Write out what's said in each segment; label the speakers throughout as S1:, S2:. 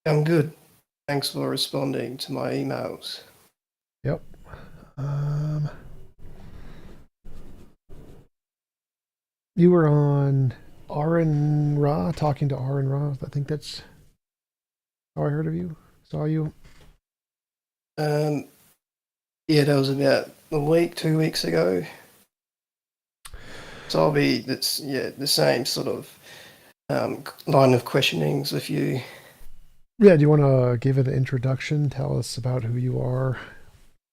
S1: I'm good. Thanks for responding to my emails.
S2: Yep. Um, you were on Aaron Ra, talking to Aaron Ra. I think that's how I heard of you. Saw you.
S1: Um, yeah, that was about a week, 2 weeks ago. So I'll be the same sort of line of questionings with you.
S2: Yeah, do you want to give it an introduction? Tell us about who you are,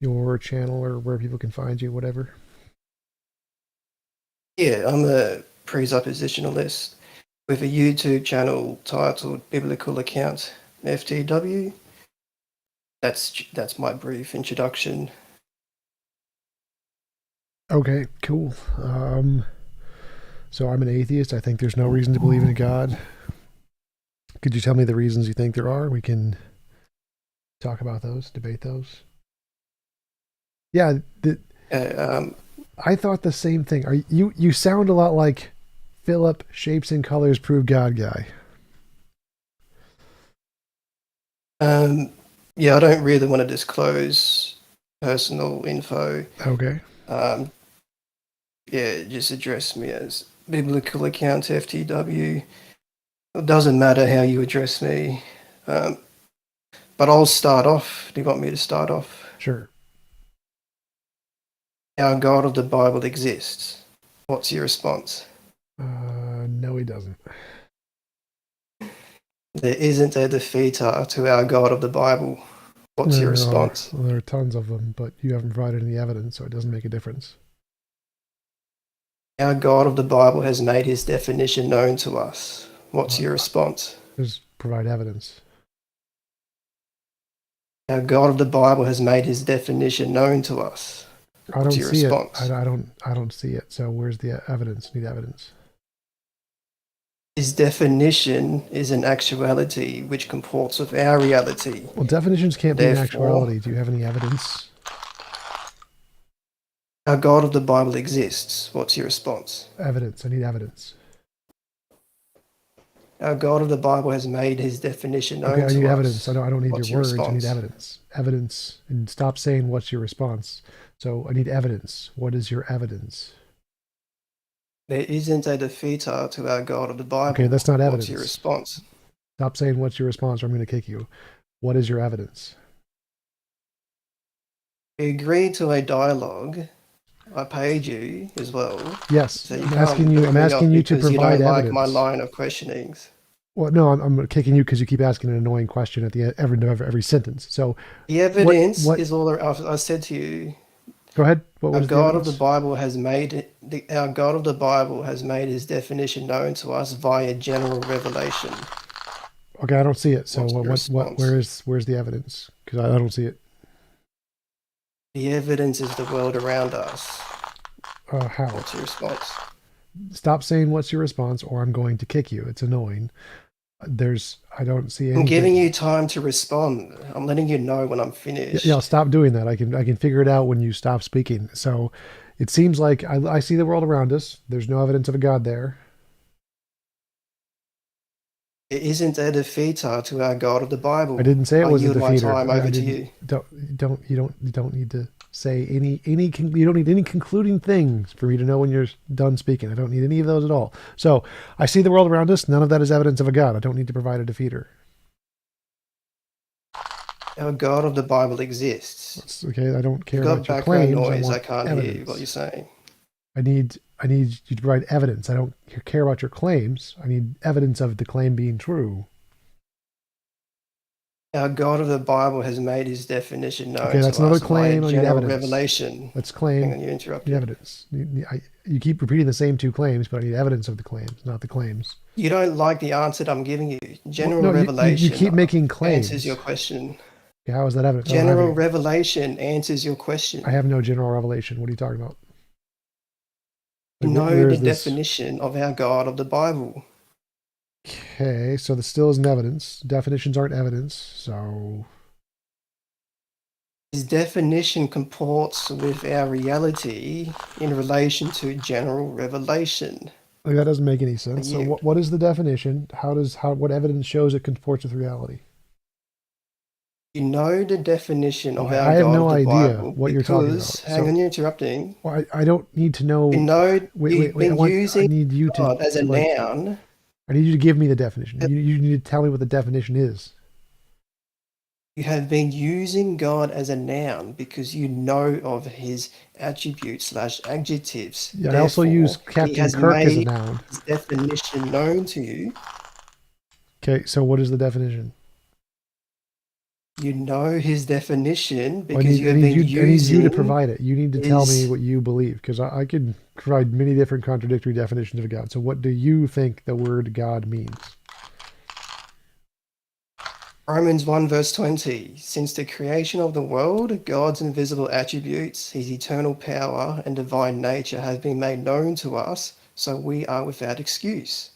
S2: your channel, or where people can find you, whatever.
S1: Yeah, I'm a presuppositionalist with a YouTube channel titled Biblical Account FTW. That's my brief introduction.
S2: Okay, cool. So I'm an atheist. I think there's no reason to believe in a God. Could you tell me the reasons you think there are? We can talk about those, debate those. Yeah,
S1: Uh, um,
S2: I thought the same thing. Are you sound a lot like Philip Shapes and Colors Prove God guy.
S1: um, yeah, I don't really want to disclose personal info.
S2: Okay.
S1: Um, yeah, just address me as Biblical Account FTW. It doesn't matter how you address me. Um, but I'll start off. Do you want me to start off?
S2: Sure.
S1: Our God of the Bible exists. What's your response?
S2: No, he doesn't.
S1: There isn't a defeater to our God of the Bible. What's your
S2: There are
S1: response?
S2: there are tons of them, but you haven't provided any evidence, so it doesn't make a difference.
S1: Our God of the Bible has made his definition known to us. What's
S2: Uh,
S1: your response?
S2: just provide evidence.
S1: Our God of the Bible has made his definition known to us.
S2: I
S1: What's
S2: don't
S1: your
S2: see it.
S1: response?
S2: I don't see it. So where's the evidence? Need evidence.
S1: His definition is an actuality which comports with our reality.
S2: Well, definitions can't be an
S1: Therefore,
S2: actuality. Do you have any evidence?
S1: our God of the Bible exists. What's your response?
S2: Evidence. I need evidence.
S1: Our God of the Bible has made his definition
S2: Okay,
S1: known
S2: I need
S1: to
S2: evidence.
S1: us.
S2: I don't need your
S1: What's your
S2: words. I need
S1: response?
S2: evidence. Evidence. And stop saying what's your response. So I need evidence. What is your evidence?
S1: There isn't a defeater to our God of the
S2: Okay,
S1: Bible.
S2: that's not
S1: What's your
S2: evidence.
S1: response?
S2: Stop saying what's your response or I'm going to kick you. What is your evidence?
S1: We agreed to a dialogue. I paid you as well.
S2: Yes,
S1: So you
S2: I'm
S1: can't
S2: asking you. I'm
S1: boot me
S2: asking
S1: off
S2: you to
S1: because you
S2: provide
S1: don't like my
S2: evidence.
S1: line of questionings.
S2: Well, no, I'm kicking you because you keep asking an annoying question at the end, every sentence. So,
S1: The
S2: what
S1: evidence
S2: what?
S1: is all I said to you.
S2: Go ahead. What
S1: Our
S2: was the
S1: God of the
S2: evidence?
S1: Bible has made our God of the Bible has made his definition known to us via general revelation.
S2: Okay, I don't see it. So
S1: What's your response?
S2: where's the evidence? Because I don't see it.
S1: The evidence is the world around us.
S2: How?
S1: What's your response?
S2: Stop saying what's your response, or I'm going to kick you. It's annoying. I don't see
S1: I'm
S2: anything.
S1: giving you time to respond. I'm letting you know when I'm
S2: Yeah,
S1: finished.
S2: stop doing that. I can figure it out when you stop speaking. So, it seems like I see the world around us. There's no evidence of a God there.
S1: There isn't a defeater to our God of the
S2: I
S1: Bible.
S2: didn't say it
S1: I
S2: was a
S1: yield my
S2: defeater.
S1: time
S2: I
S1: over to
S2: didn't.
S1: you.
S2: You don't need to say you don't need any concluding things for me to know when you're done speaking. I don't need any of those at all. So I see the world around us. None of that is evidence of a God. I don't need to provide a defeater.
S1: Our God of the Bible exists.
S2: That's okay. I don't
S1: You've
S2: care
S1: got
S2: about your
S1: background
S2: claims. I
S1: noise. I
S2: want
S1: can't hear what you're
S2: evidence.
S1: saying.
S2: I need you to provide evidence. I don't care about your claims. I need evidence of the claim being true.
S1: Our God of the Bible has made his definition
S2: Okay,
S1: known to
S2: that's another
S1: us via
S2: claim. I need
S1: general
S2: evidence.
S1: revelation.
S2: Let's
S1: Hang
S2: claim.
S1: on, you
S2: I need
S1: interrupted.
S2: evidence. You keep repeating the same two claims, but I need evidence of the claims, not the claims.
S1: You don't like the answer that I'm giving you.
S2: Well,
S1: General
S2: no, you
S1: revelation
S2: keep making
S1: answers your
S2: claims.
S1: question.
S2: Okay, how is that evidence? I don't have
S1: General
S2: any.
S1: revelation answers your
S2: I
S1: question.
S2: have no general revelation. What are you talking about?
S1: You
S2: Like,
S1: know
S2: where
S1: the
S2: is this?
S1: definition of our God of the Bible.
S2: Okay, so this still isn't evidence. Definitions aren't evidence. So,
S1: His definition comports with our reality in relation to general revelation.
S2: like, that doesn't make any
S1: I
S2: sense. So,
S1: yield.
S2: what is the definition? What evidence shows it comports with reality?
S1: You know the definition of
S2: I
S1: our
S2: have
S1: God
S2: no
S1: of the
S2: idea
S1: Bible
S2: what you're talking about.
S1: because, hang
S2: So
S1: on, you're interrupting.
S2: well, I don't need to
S1: You
S2: know.
S1: know
S2: Wait.
S1: you've been
S2: I
S1: using
S2: need you
S1: God as a
S2: to like.
S1: noun.
S2: I need you to give me the definition. You need to tell me what the definition is.
S1: You have been using God as a noun because you know of his attributes slash adjectives.
S2: Yeah, I also use
S1: Therefore, he
S2: Captain
S1: has
S2: Kirk as a
S1: made
S2: noun.
S1: his definition known to you.
S2: Okay, so what is the definition?
S1: You know his definition
S2: Well,
S1: because you have been
S2: I need you to
S1: using
S2: provide it. You need to tell me
S1: his
S2: what you believe, because I could provide many different contradictory definitions of God. So what do you think the word God means?
S1: Romans 1 verse 20. Since the creation of the world, God's invisible attributes, his eternal power and divine nature have been made known to us, so we are without excuse.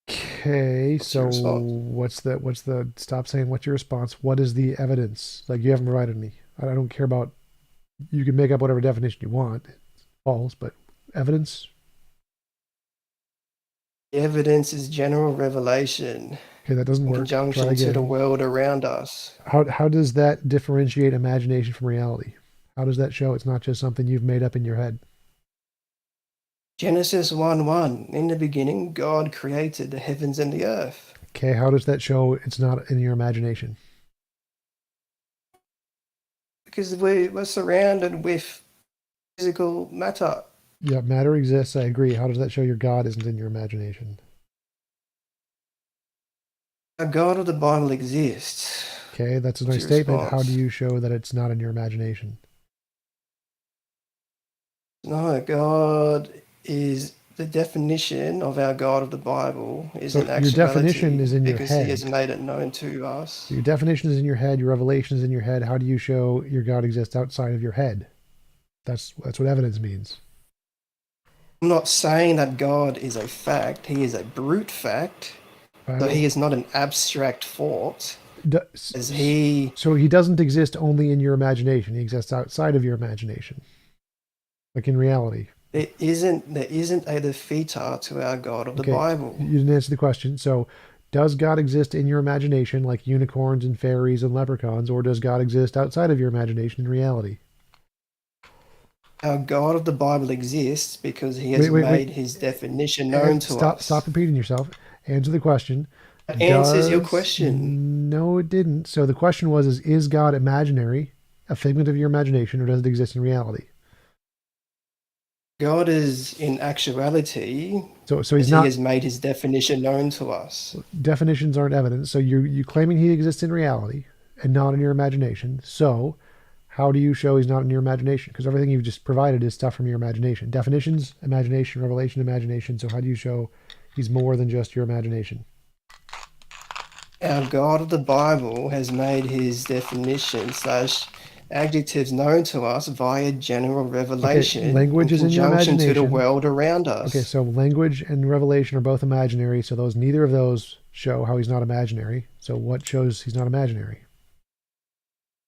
S2: Okay,
S1: What's your
S2: so
S1: response?
S2: what's the stop saying what's your response? What is the evidence? Like you haven't provided me. I don't care about you can make up whatever definition you want. It's false, but evidence?
S1: The evidence is general revelation
S2: Okay, that doesn't
S1: in
S2: work. Try
S1: conjunction to the
S2: again.
S1: world around us.
S2: How does that differentiate imagination from reality? How does that show it's not just something you've made up in your head?
S1: Genesis 1:1. In the beginning, God created the heavens and the earth.
S2: Okay, how does that show it's not in your imagination?
S1: Because we're surrounded with physical matter.
S2: Yeah, matter exists. I agree. How does that show your God isn't in your imagination?
S1: A God of the Bible exists.
S2: Okay, that's a
S1: What's
S2: nice
S1: your
S2: statement. How do
S1: response?
S2: you show that it's not in your imagination?
S1: No, God is the definition of our God of the Bible is
S2: So
S1: an
S2: your definition
S1: actuality
S2: is in your
S1: because he has
S2: head.
S1: made it known to us.
S2: Your definition is in your head. Your revelation is in your head. How do you show your God exists outside of your head? That's what evidence means.
S1: I'm not saying that God is a fact, he is a brute fact.
S2: I
S1: So he
S2: don't.
S1: is not an abstract thought,
S2: d-
S1: as he
S2: So he doesn't exist only in your imagination. He exists outside of your imagination, like in reality.
S1: there isn't a defeater to our God of the
S2: Okay,
S1: Bible.
S2: you didn't answer the question. So, does God exist in your imagination, like unicorns and fairies and leprechauns, or does God exist outside of your imagination in reality?
S1: Our God of the Bible exists because he has
S2: Wait.
S1: made his definition known
S2: And
S1: to
S2: stop
S1: us.
S2: repeating yourself. Answer the question.
S1: That answers your
S2: Does
S1: question.
S2: no, it didn't. So the question was: is God imaginary, a figment of your imagination, or does it exist in reality?
S1: God is in actuality
S2: So he's
S1: as he
S2: not.
S1: has made his definition known to us.
S2: Definitions aren't evidence. So you claiming he exists in reality and not in your imagination. So how do you show he's not in your imagination? Because everything you've just provided is stuff from your imagination. Definitions, imagination, revelation, imagination. So how do you show he's more than just your imagination?
S1: Our God of the Bible has made his definition slash adjectives known to us via general
S2: Okay,
S1: revelation in
S2: language is in your
S1: conjunction to the
S2: imagination.
S1: world around
S2: Okay,
S1: us.
S2: so language and revelation are both imaginary. So those neither of those show how he's not imaginary. So what shows he's not imaginary?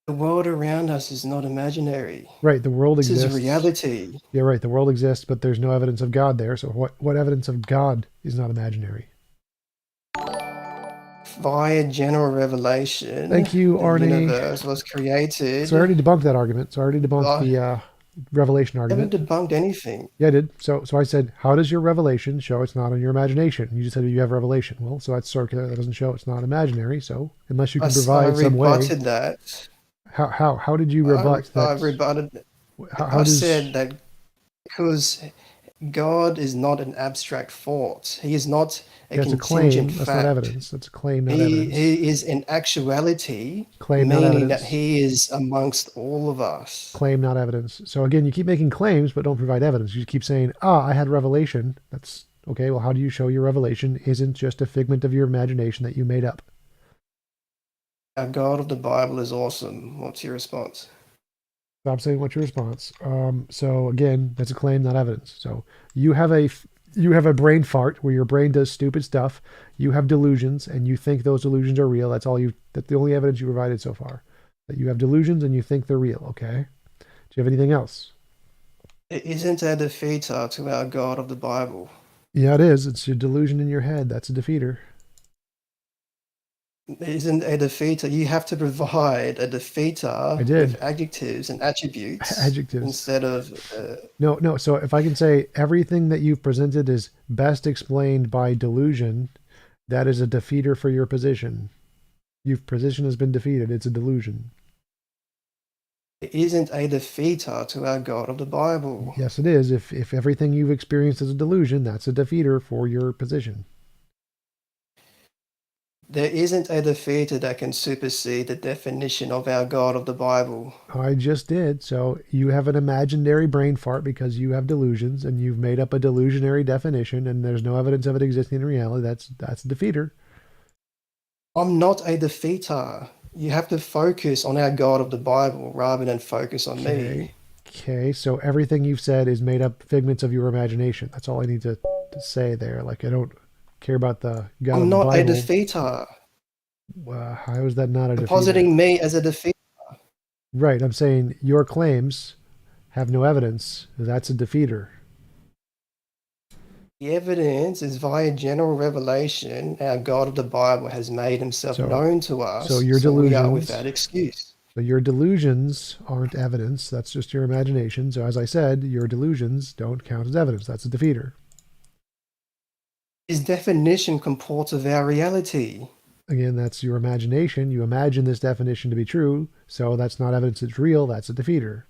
S1: The world around us is not imaginary.
S2: Right, the world
S1: This is
S2: exists.
S1: reality.
S2: Yeah, right, the world exists, but there's no evidence of God there. So what evidence of God is not imaginary?
S1: Via general revelation,
S2: Thank you,
S1: the
S2: Arnie.
S1: universe was
S2: So I
S1: created.
S2: already debunked that argument. So I already debunked
S1: I
S2: the revelation
S1: haven't
S2: argument.
S1: debunked anything.
S2: Yeah, I did. So I said, how does your revelation show it's not in your imagination? You just said you have revelation. Well, so that's circular. That doesn't show it's not imaginary. So unless you can
S1: I
S2: provide some way,
S1: rebutted that.
S2: how did you rebut
S1: I
S2: that?
S1: rebutted.
S2: How
S1: I
S2: does
S1: said that because God is not an abstract thought. He is not a
S2: that's a
S1: contingent
S2: claim? That's not
S1: fact.
S2: evidence. That's a claim, not
S1: He
S2: evidence.
S1: he is in actuality,
S2: Claim, not
S1: meaning that
S2: evidence.
S1: he is amongst all of us.
S2: Claim, not evidence. So again, you keep making claims, but don't provide evidence. You keep saying, I had revelation. That's okay. Well, how do you show your revelation isn't just a figment of your imagination that you made up?
S1: Our God of the Bible is awesome. What's your response?
S2: Stop saying what's your response. So again, that's a claim, not evidence. So you have a brain fart where your brain does stupid stuff. You have delusions, and you think those delusions are real. That's the only evidence you provided so far. That you have delusions and you think they're real. Okay. Do you have anything else?
S1: It isn't a defeater to our God of the Bible.
S2: Yeah, it is. It's your delusion in your head. That's a defeater.
S1: isn't a defeater. You have to provide a
S2: I
S1: defeater
S2: did.
S1: with adjectives and attributes
S2: Adjectives.
S1: instead of.
S2: No. So if I can say everything that you've presented is best explained by delusion, that is a defeater for your position. Your position has been defeated. It's a delusion.
S1: It isn't a defeater to our God of the Bible.
S2: Yes, it is. If everything you've experienced is a delusion, that's a defeater for your position.
S1: There isn't a defeater that can supersede the definition of our God of the Bible.
S2: I just did. So you have an imaginary brain fart because you have delusions and you've made up a delusionary definition and there's no evidence of it existing in reality. That's a defeater.
S1: I'm not a defeater. You have to focus on our God of the Bible rather than focus on me.
S2: Okay. So everything you've said is made up figments of your imagination. That's all I need to say there. Like I don't care about the God
S1: I'm
S2: of the
S1: not a
S2: Bible.
S1: defeater.
S2: How is that not a defeater?
S1: Positing me as a defeater.
S2: Right. I'm saying your claims have no evidence. That's a defeater.
S1: The evidence is via general revelation. Our God of the Bible has made himself known to us,
S2: so your
S1: we are
S2: delusions,
S1: without excuse.
S2: So your delusions aren't evidence. That's just your imagination. So as I said, your delusions don't count as evidence. That's a defeater.
S1: His definition comports with our reality.
S2: Again, that's your imagination. You imagine this definition to be true, so that's not evidence it's real. That's a defeater.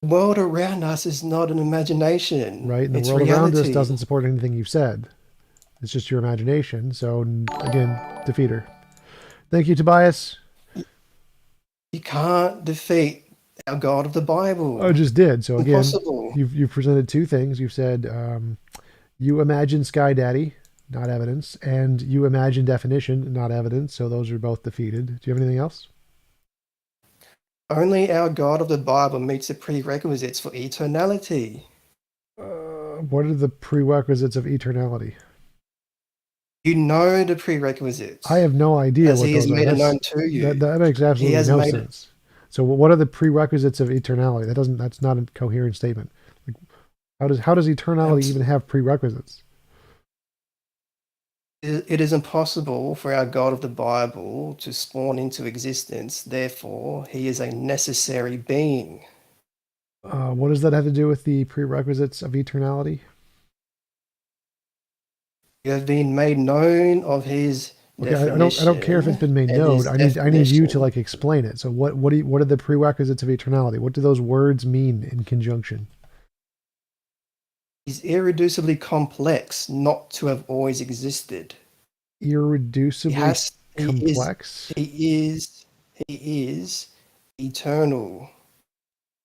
S1: The world around us is not an imagination.
S2: Right? And the
S1: it's
S2: world
S1: reality.
S2: around us doesn't support anything you've said. It's just your imagination. So again, defeater. Thank you, Tobias.
S1: You can't defeat our God of the Bible.
S2: I just did. So again,
S1: impossible.
S2: You've presented two things. You've said you imagine Sky Daddy, not evidence, and you imagine definition, not evidence. So those are both defeated. Do you have anything else?
S1: Only our God of the Bible meets the prerequisites for eternality.
S2: What are the prerequisites of eternality?
S1: You know the prerequisites.
S2: I have no idea
S1: as
S2: what
S1: he
S2: those
S1: has made
S2: are.
S1: it known to you.
S2: That makes absolutely no sense. So what are the prerequisites of eternality? That's not a coherent statement. Like, how does eternality even have prerequisites?
S1: It is impossible for our God of the Bible to spawn into existence. Therefore, he is a necessary being.
S2: What does that have to do with the prerequisites of eternality?
S1: You have been made known of his definition.
S2: I don't care if it's been made known. I need you to like explain it. So what are the prerequisites of eternality? What do those words mean in conjunction?
S1: He's irreducibly complex, not to have always existed.
S2: Irreducibly complex?
S1: He is eternal.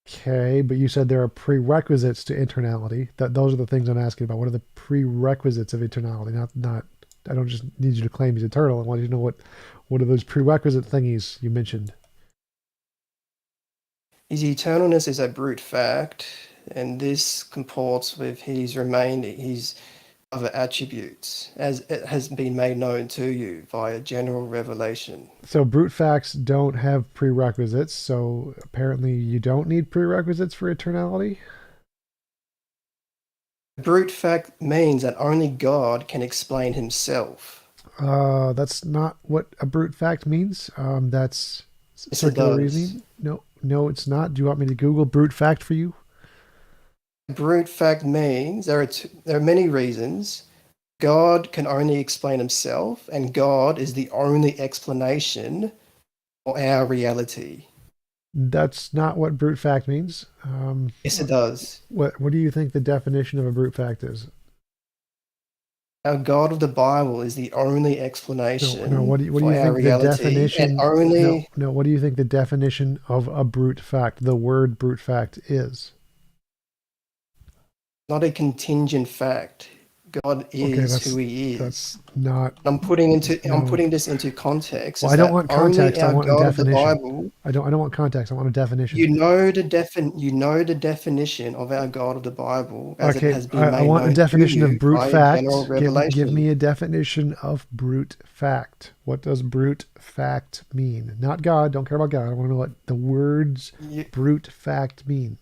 S2: Okay, but you said there are prerequisites to eternality. Those are the things I'm asking about. What are the prerequisites of eternality? Not. I don't just need you to claim he's eternal. I want you to know what are those prerequisite thingies you mentioned.
S1: His eternalness is a brute fact, and this comports with his other attributes, as it has been made known to you via general revelation.
S2: So brute facts don't have prerequisites, so apparently you don't need prerequisites for eternality?
S1: Brute fact means that only God can explain himself.
S2: That's not what a brute fact means. That's circular reasoning. No, it's not. Do you want me to Google brute fact for you?
S1: Brute fact means there are many reasons. God can only explain himself, and God is the only explanation for our reality.
S2: That's not what brute fact means.
S1: Yes, it does.
S2: What do you think the definition of a brute fact is?
S1: Our God of the Bible is the only explanation.
S2: No. What do you think the definition? What do you think the definition of a brute fact, the word brute fact, is?
S1: Not a contingent fact. God is who he is.
S2: That's not.
S1: I'm putting this into context.
S2: Well, I don't want context. I want a definition. I don't want context. I want a definition.
S1: You know the definition of our God of the Bible as it has been made
S2: I want a definition of brute fact. Give me a definition of brute fact. What does brute fact mean? Not God. Don't care about God. I want to know what the words brute fact mean.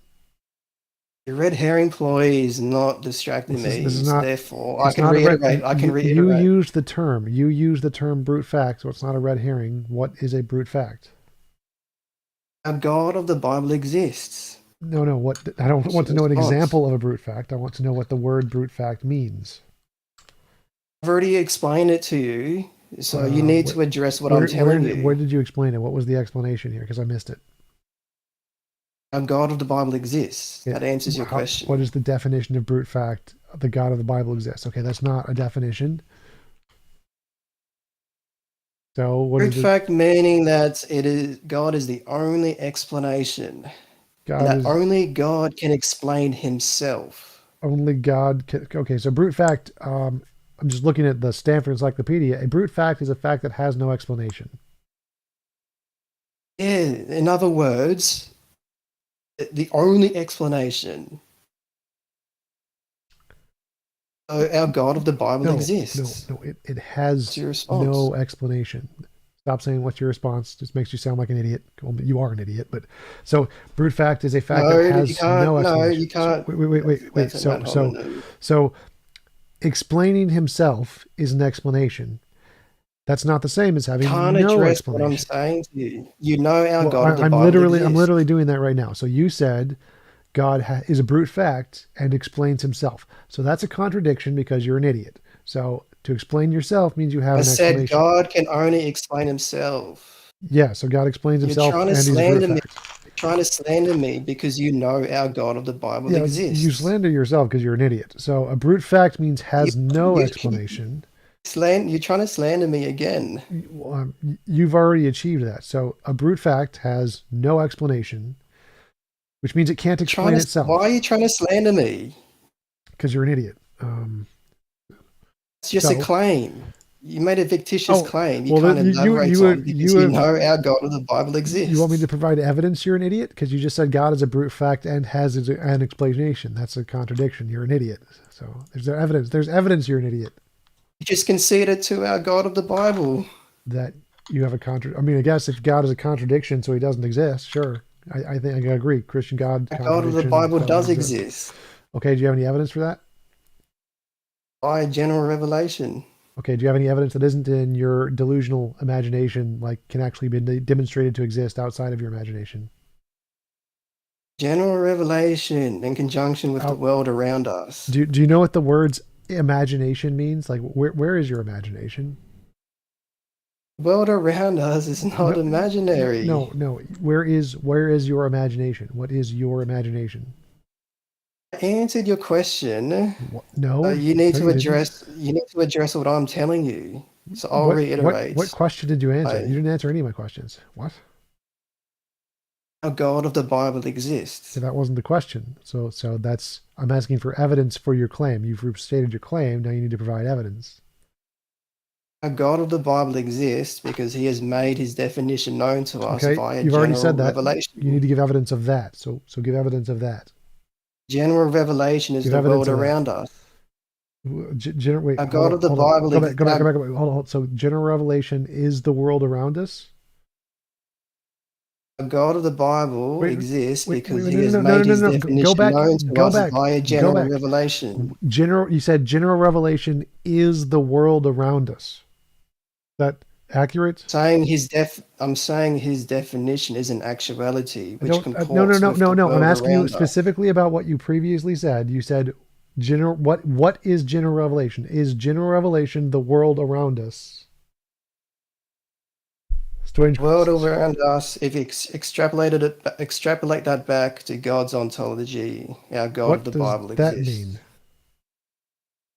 S1: The red herring ploy is not distracting me.
S2: This is
S1: So
S2: not.
S1: therefore, I
S2: It's
S1: can
S2: not a red.
S1: reiterate. I can
S2: You
S1: reiterate.
S2: use the term. You use the term brute fact, so it's not a red herring. What is a brute fact?
S1: A God of the Bible exists.
S2: No. What I don't
S1: What's
S2: want to
S1: your
S2: know an
S1: response?
S2: example of a brute fact. I want to know what the word brute fact means.
S1: I've already explained it to you, so you need to address what I'm telling you.
S2: Where did you explain it? What was the explanation here? Because I missed it.
S1: A God of the Bible exists. That answers your question.
S2: What is the definition of brute fact? The God of the Bible exists. Okay, that's not a definition. So what
S1: Brute
S2: is it?
S1: fact meaning that God is the only explanation. Only God can explain himself.
S2: Only God can. Okay, so brute fact. I'm just looking at the Stanford Encyclopedia. A brute fact is a fact that has no explanation.
S1: Yeah, in other words, the only explanation. So our God of the Bible exists.
S2: No. It has
S1: What's your response?
S2: no explanation. Stop saying what's your response. Just makes you sound like an idiot. Well, you are an idiot, but so brute fact is a fact that has no explanation.
S1: No, you can't.
S2: Wait. So explaining himself is an explanation. That's not the same as having no explanation.
S1: What I'm saying to you. You know our God of the Bible exists.
S2: I'm literally doing that right now. So you said God is a brute fact and explains himself. So that's a contradiction because you're an idiot. So to explain yourself means you have an explanation. I said
S1: God can only explain himself.
S2: Yeah, so God explains himself and he's a brute fact.
S1: You're trying to slander me because you know our God of the Bible exists.
S2: You slander yourself because you're an idiot. So a brute fact means has no explanation.
S1: You're trying to slander me again.
S2: You've already achieved that. So a brute fact has no explanation, which means it can't explain itself.
S1: Why are you trying to slander me?
S2: Because you're an idiot.
S1: It's just a claim. You made a fictitious claim. You can't elaborate on because you know our God of the Bible exists.
S2: You want me to provide evidence you're an idiot? Because you just said God is a brute fact and has an explanation. That's a contradiction. You're an idiot. So there's evidence. There's evidence you're an idiot.
S1: You just conceded to our God of the Bible.
S2: That you have a contradiction. I mean, I guess if God is a contradiction, so he doesn't exist, sure. I think I agree. Christian God.
S1: The God of the Bible does exist.
S2: Okay, do you have any evidence for that?
S1: By general revelation.
S2: Okay, do you have any evidence that isn't in your delusional imagination, like can actually be demonstrated to exist outside of your imagination?
S1: General revelation in conjunction with the world around us.
S2: Do you know what the words imagination means? Like, where is your imagination?
S1: World around us is not imaginary.
S2: No. Where is your imagination? What is your imagination?
S1: I answered your question.
S2: No.
S1: You need to address what I'm telling you. So I'll reiterate.
S2: What question did you answer? You didn't answer any of my questions. What?
S1: A God of the Bible exists.
S2: So that wasn't the question. So that's I'm asking for evidence for your claim. You've stated your claim. Now you need to provide evidence.
S1: A God of the Bible exists because he has made his definition known to us via
S2: you've already said that.
S1: Revelation.
S2: You need to give evidence of that. So give evidence of that.
S1: General revelation is the world around us.
S2: Wait,
S1: a God of the Bible.
S2: Go back. Hold on. So general revelation is the world around us?
S1: A God of the Bible exists because he has made his definition known to us via general revelation.
S2: You said general revelation is the world around us. Is that accurate?
S1: I'm saying his definition is an actuality, which comports
S2: No. I'm asking you specifically about what you previously said. You said what is general revelation? Is general revelation the world around us?
S1: World around us, if you extrapolate that back to God's ontology, our God of the Bible exists. What does that mean?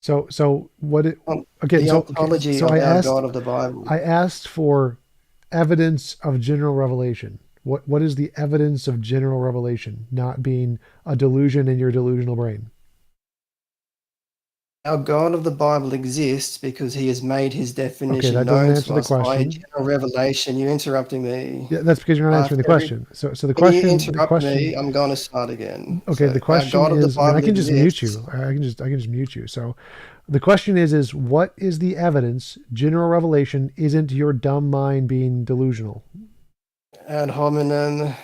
S2: So what it okay,
S1: the ontology of our God of the Bible.
S2: I asked for evidence of general revelation. What is the evidence of general revelation not being a delusion in your delusional brain?
S1: Our God of the Bible exists because he has made his definition known to us by general revelation. You're interrupting me.
S2: Yeah, that's because you're not answering the question. So the question.
S1: When you interrupt me, I'm going to start again.
S2: Okay, the question is. I can just mute you. I can just mute you. So, the question is what is the evidence general revelation isn't your dumb mind being delusional?
S1: Ad hominem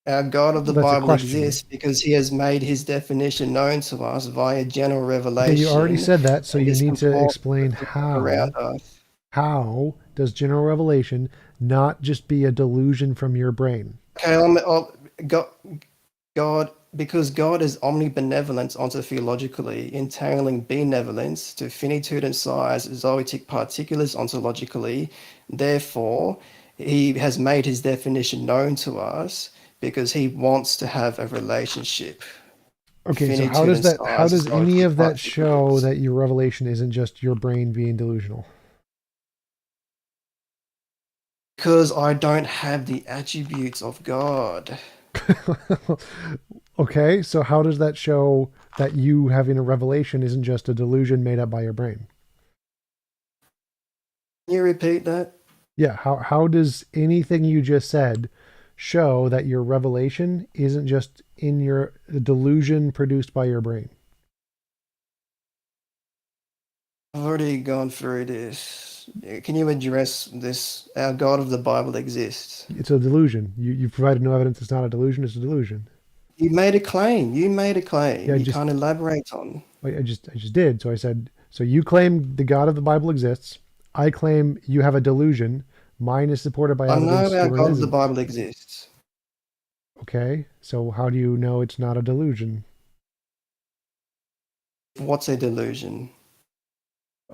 S1: Our God of the
S2: That's a
S1: Bible
S2: question.
S1: exists because he has made his definition known to us via general
S2: Okay, you already
S1: revelation
S2: said that, so
S1: and
S2: you
S1: is
S2: need to
S1: conformed
S2: explain
S1: with the world around
S2: how.
S1: us.
S2: How does general revelation not just be a delusion from your brain?
S1: Okay, God, because God is omnibenevolence ontologically, entailing benevolence to finitude and size, zoetic particulars ontologically. Therefore, he has made his definition known to us because he wants to have a relationship.
S2: Okay, so
S1: Finitude and
S2: how
S1: size,
S2: does any
S1: zoetic
S2: of that show
S1: particulars.
S2: that your revelation isn't just your brain being delusional?
S1: Because I don't have the attributes of God.
S2: Okay, so how does that show that you having a revelation isn't just a delusion made up by your brain?
S1: Can you repeat that?
S2: Yeah, how does anything you just said show that your revelation isn't just in your delusion produced by your brain?
S1: I've already gone through this. Can you address this? Our God of the Bible exists.
S2: It's a delusion. You've provided no evidence it's not a delusion, it's a delusion.
S1: You made a claim. You made a
S2: Yeah,
S1: claim. You can't elaborate on.
S2: I just did. So I said, so you claim the God of the Bible exists. I claim you have a delusion. Mine is supported by
S1: I know
S2: evidence.
S1: our
S2: Yours
S1: God of the
S2: isn't.
S1: Bible exists.
S2: Okay. So how do you know it's not a delusion?
S1: What's a delusion?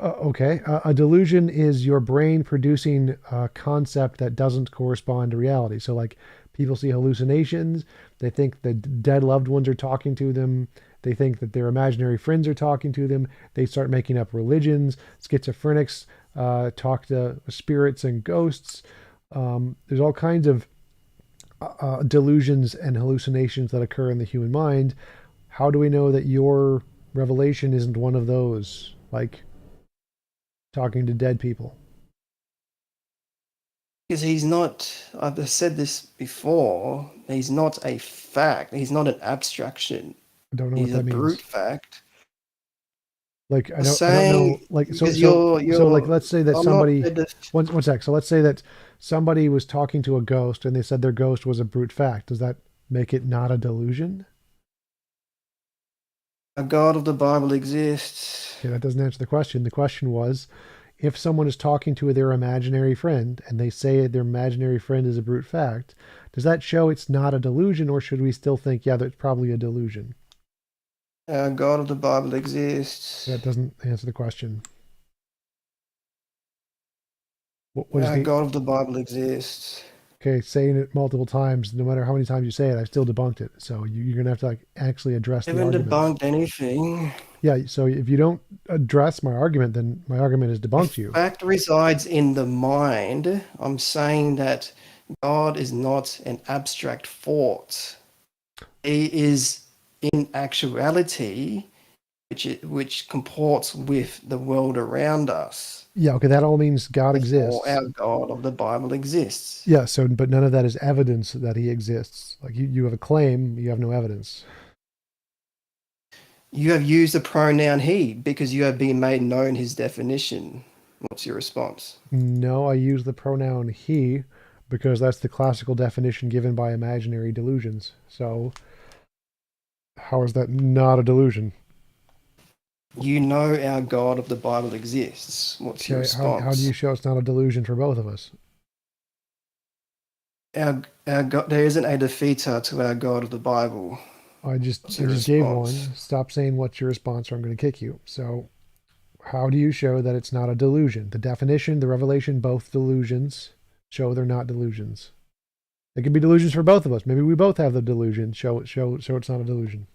S2: Okay. A delusion is your brain producing a concept that doesn't correspond to reality. So, like, people see hallucinations. They think that dead loved ones are talking to them. They think that their imaginary friends are talking to them. They start making up religions. Schizophrenics talk to spirits and ghosts. There's all kinds of delusions and hallucinations that occur in the human mind. How do we know that your revelation isn't one of those? Like, talking to dead people.
S1: Because he's not, I've said this before, he's not a fact. He's not an abstraction.
S2: I don't know what
S1: He's a
S2: that
S1: brute
S2: means.
S1: fact.
S2: Like
S1: I'm
S2: I don't know.
S1: saying,
S2: Like
S1: because
S2: so like let's say that
S1: I'm not,
S2: somebody one sec. So let's say that somebody was talking to a ghost and they said their ghost was a brute fact. Does that make it not a delusion?
S1: a God of the Bible exists.
S2: Okay, that doesn't answer the question. The question was, if someone is talking to their imaginary friend and they say their imaginary friend is a brute fact, does that show it's not a delusion, or should we still think, yeah, that's probably a delusion?
S1: God of the Bible exists.
S2: That doesn't answer the question. What is the
S1: God of the Bible exists.
S2: Okay, saying it multiple times, no matter how many times you say it, I've still debunked it. So you're gonna have to like actually address
S1: I
S2: the
S1: haven't
S2: argument.
S1: debunked anything.
S2: Yeah. So if you don't address my argument, then my argument is
S1: The
S2: debunked you.
S1: fact resides in the mind. I'm saying that God is not an abstract thought. He is in actuality, which comports with the world around us.
S2: Yeah. Okay. That all means God
S1: Therefore,
S2: exists.
S1: our God of the Bible exists.
S2: Yeah. So, but none of that is evidence that He exists. Like you have a claim, you have no evidence.
S1: You have used the pronoun he because you have been made known his definition. What's your response?
S2: No, I use the pronoun he because that's the classical definition given by imaginary delusions. So how is that not a delusion?
S1: You know our God of the Bible exists. What's your
S2: Okay. How do you
S1: response?
S2: show it's not a delusion for both of us?
S1: Our God, there isn't a defeater to our God of the Bible. What's
S2: I
S1: your
S2: just gave
S1: response?
S2: one. Stop saying what's your response or I'm going to kick you. So how do you show that it's not a delusion? The definition, the revelation, both delusions show they're not delusions. They could be delusions for both of us. Maybe we both have the delusion. Show it's not a delusion.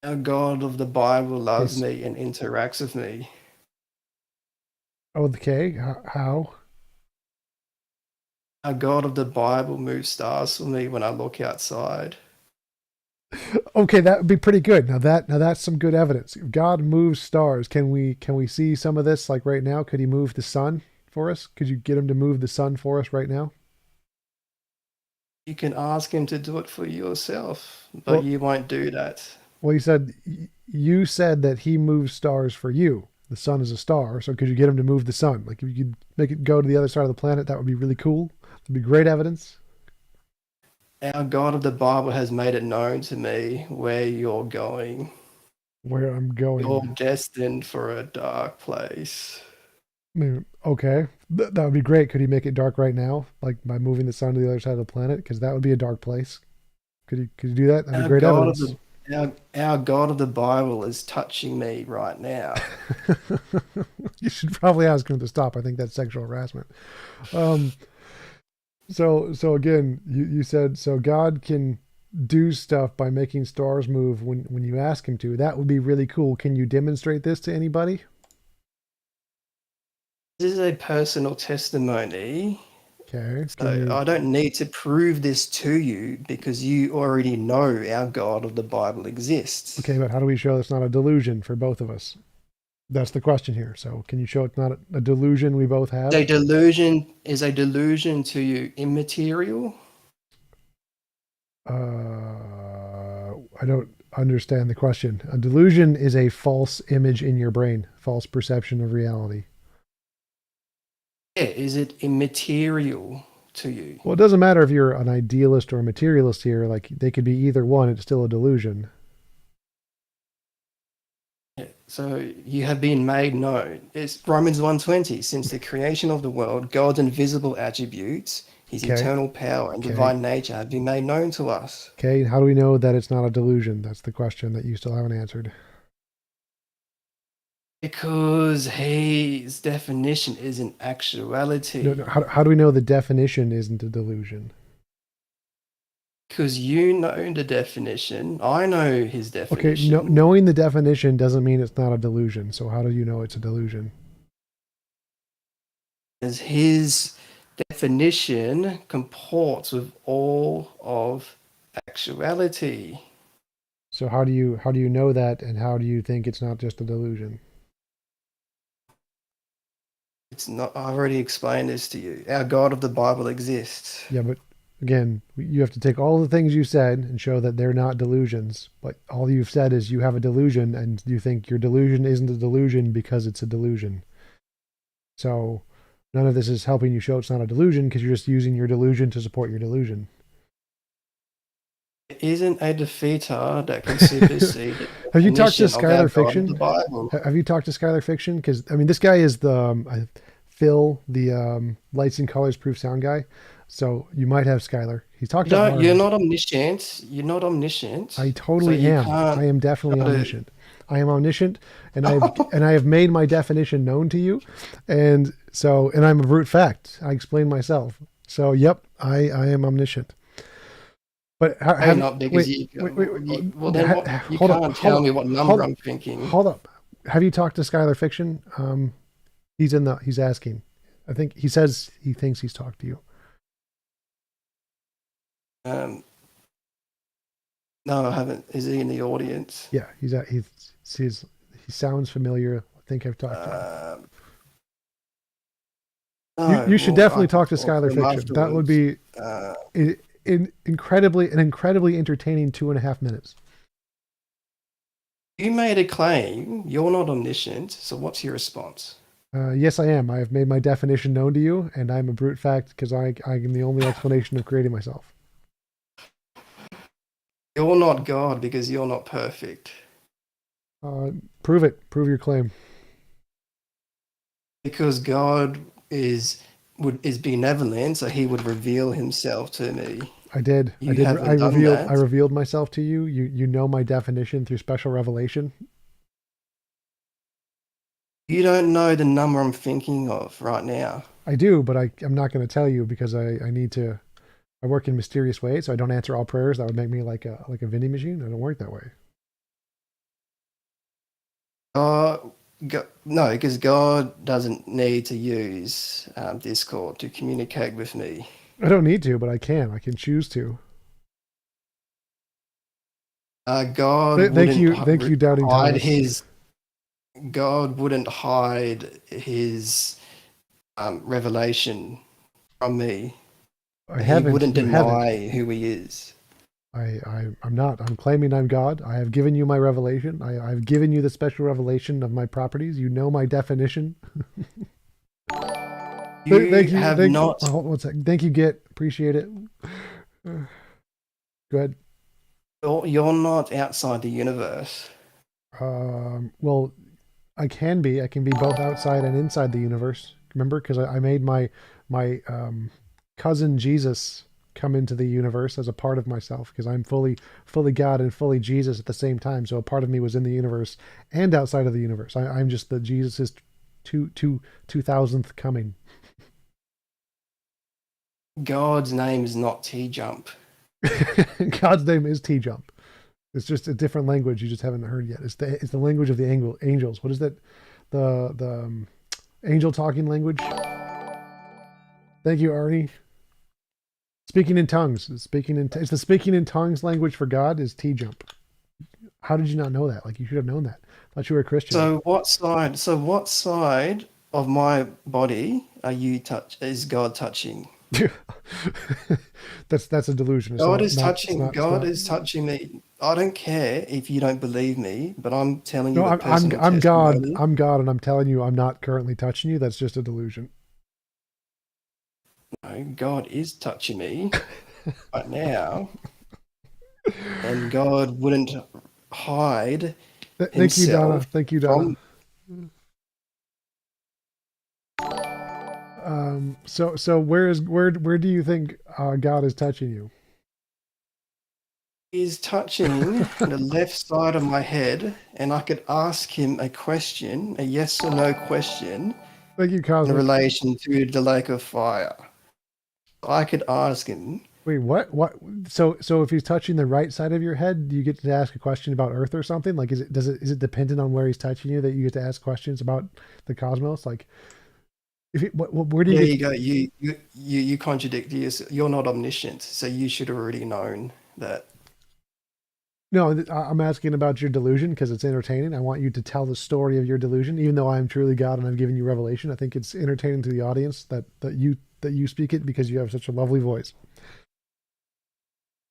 S1: Our God of the Bible loves
S2: Okay.
S1: me and interacts with me.
S2: Okay. How?
S1: Our God of the Bible moves stars for me when I look outside.
S2: Okay, that would be pretty good. Now that's some good evidence. If God moves stars, can we see some of this like right now? Could He move the sun for us? Could you get Him to move the sun for us right now?
S1: You can ask him to do it for yourself, but
S2: Well,
S1: you won't do that.
S2: Well, you said that He moves stars for you. The sun is a star, so could you get Him to move the sun? Like, if you could make it go to the other side of the planet, that would be really cool. That'd be great evidence.
S1: Our God of the Bible has made it known to me where you're going.
S2: Where I'm going.
S1: You're destined for a dark place.
S2: I mean, okay, that would be great. Could he make it dark right now, like by moving the sun to the other side of the planet? Because that would be a dark place. Could you do that? That'd be
S1: Our
S2: great
S1: God of
S2: evidence.
S1: our God of the Bible is touching me right now.
S2: You should probably ask him to stop. I think that's sexual harassment. Um, so again, you said so God can do stuff by making stars move when you ask him to. That would be really cool. Can you demonstrate this to anybody?
S1: This is a personal testimony.
S2: Okay.
S1: So I don't need to prove this to you because you already know our God of the Bible exists.
S2: Okay, but how do we show it's not a delusion for both of us? That's the question here. So can you show it's not a delusion we both have?
S1: Is a delusion to you immaterial?
S2: I don't understand the question. A delusion is a false image in your brain, false perception of reality.
S1: Yeah, is it immaterial to you?
S2: Well, it doesn't matter if you're an idealist or a materialist here. Like they could be either one. It's still a delusion.
S1: Yeah, so you have been made known. It's Romans 1:20. Since the creation of the world, God's invisible attributes, his
S2: Okay.
S1: eternal power and divine nature have been made known to us.
S2: Okay. How do we know that it's not a delusion? That's the question that you still haven't answered.
S1: Because his definition is in actuality.
S2: No. How do we know the definition isn't a delusion?
S1: Because you know the definition. I know his
S2: Okay.
S1: definition.
S2: Knowing the definition doesn't mean it's not a delusion. So how do you know it's a delusion?
S1: As his definition comports with all of actuality.
S2: So how do you know that, and how do you think it's not just a delusion?
S1: It's not. I already explained this to you. Our God of the Bible exists.
S2: Yeah, but again, you have to take all the things you said and show that they're not delusions. But all you've said is you have a delusion, and you think your delusion isn't a delusion because it's a delusion. So none of this is helping you show it's not a delusion because you're just using your delusion to support your delusion.
S1: It isn't a defeater that can supersede.
S2: Have you talked to
S1: definition of our
S2: Skylar
S1: God of
S2: Fiction?
S1: the Bible.
S2: Have you talked to Skylar Fiction? Because I mean, this guy is the Phil, the lights and colors proof sound guy. So you might have Skylar. He's talked
S1: No,
S2: about.
S1: you're not omniscient. You're not omniscient.
S2: I totally
S1: So you
S2: am.
S1: can't-
S2: I am definitely
S1: gotta-
S2: omniscient. I am omniscient, and I have made my definition known to you, and I'm a brute fact. I explain myself. So yep, I am omniscient. But
S1: Wait, not because you can't tell me what number I'm thinking.
S2: Hold up. Have you talked to Skylar Fiction? He's asking. I think he says he thinks he's talked to you.
S1: No, I haven't. Is he in the audience?
S2: Yeah, he sounds familiar. I think I've talked to him.
S1: No,
S2: You should
S1: well,
S2: definitely
S1: I
S2: talk to
S1: can talk
S2: Skylar
S1: to him
S2: Fiction. That would
S1: afterwards.
S2: be an incredibly entertaining 2.5 minutes.
S1: You made a claim. You're not omniscient. So what's your response?
S2: Yes, I am. I have made my definition known to you, and I'm a brute fact because I am the only explanation of creating myself.
S1: You're not God because you're not perfect.
S2: Prove it. Prove your claim.
S1: Because God is benevolent, so he would reveal himself to me.
S2: I did.
S1: You haven't done that.
S2: I revealed myself to you. You know my definition through special revelation.
S1: You don't know the number I'm thinking of right now.
S2: I do, but I'm not going to tell you because I need to. I work in mysterious ways, so I don't answer all prayers. That would make me like a vending machine. I don't work that way.
S1: No, because God doesn't need to use Discord to communicate with me.
S2: I don't need to, but I can. I can choose to.
S1: God
S2: Thank you, doubting
S1: hide
S2: Thomas.
S1: his. God wouldn't hide his revelation from me. He wouldn't deny who he is.
S2: I'm not. I'm claiming I'm God. I have given you my revelation. I've given you the special revelation of my properties. You know my definition.
S1: You have not.
S2: Hold on one second. Thank you, Git. Appreciate it. Go ahead.
S1: You're not outside the universe.
S2: Well, I can be. I can be both outside and inside the universe. Remember, because I made my cousin Jesus come into the universe as a part of myself because I'm fully God and fully Jesus at the same time. So a part of me was in the universe and outside of the universe. I'm just the Jesus's 2000th coming.
S1: God's name is not TJump.
S2: God's name is TJump. It's just a different language you just haven't heard yet. It's the language of the angels. What is that? The angel talking language. Thank you, Arnie. Speaking in tongues. It's the speaking in tongues language for God is TJump. How did you not know that? Like you should have known that. I thought you were a Christian.
S1: So what side? So what side of my body is God touching?
S2: That's a delusion.
S1: God is touching me. I don't care if you don't believe me, but I'm telling you
S2: No,
S1: the personal
S2: I'm God.
S1: testimony.
S2: I'm God, and I'm telling you, I'm not currently touching you. That's just a delusion.
S1: No, God is touching me right now, and God wouldn't hide
S2: Thank you, Donna.
S1: himself
S2: Thank you, Donna.
S1: from.
S2: So where do you think God is touching you?
S1: He's touching the left side of my head, and I could ask him a question, a yes or no question,
S2: Thank you,
S1: in
S2: Cosmic.
S1: relation to the lake of fire. I could ask him.
S2: Wait, what? What? So if he's touching the right side of your head, do you get to ask a question about Earth or something? Like, is it dependent on where he's touching you that you get to ask questions about the cosmos? Like, where do you
S1: There
S2: get?
S1: you go. You contradict yourself. You're not omniscient, so you should have already known that.
S2: No, I'm asking about your delusion because it's entertaining. I want you to tell the story of your delusion, even though I am truly God and I've given you revelation. I think it's entertaining to the audience that you speak it because you have such a lovely voice.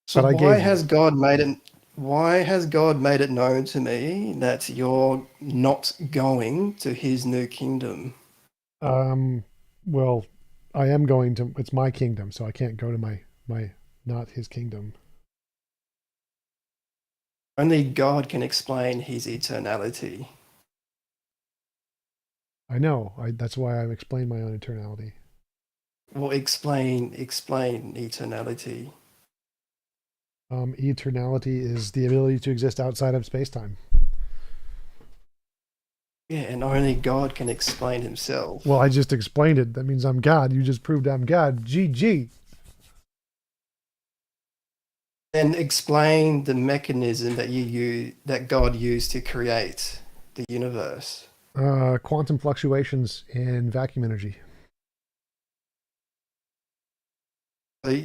S1: So
S2: But
S1: why has God made it? Why has God made it known to me that you're not going to His new kingdom?
S2: Well, I am going to. It's my kingdom, so I can't go to my not his kingdom.
S1: Only God can explain His eternality.
S2: I know. That's why I'm explaining my own eternality.
S1: Well, explain eternality.
S2: Eternality is the ability to exist outside of space-time.
S1: Yeah, and only God can explain Himself.
S2: Well, I just explained it. That means I'm God. You just proved I'm God. GG.
S1: Then explain the mechanism that God used to create the universe.
S2: Quantum fluctuations in vacuum energy.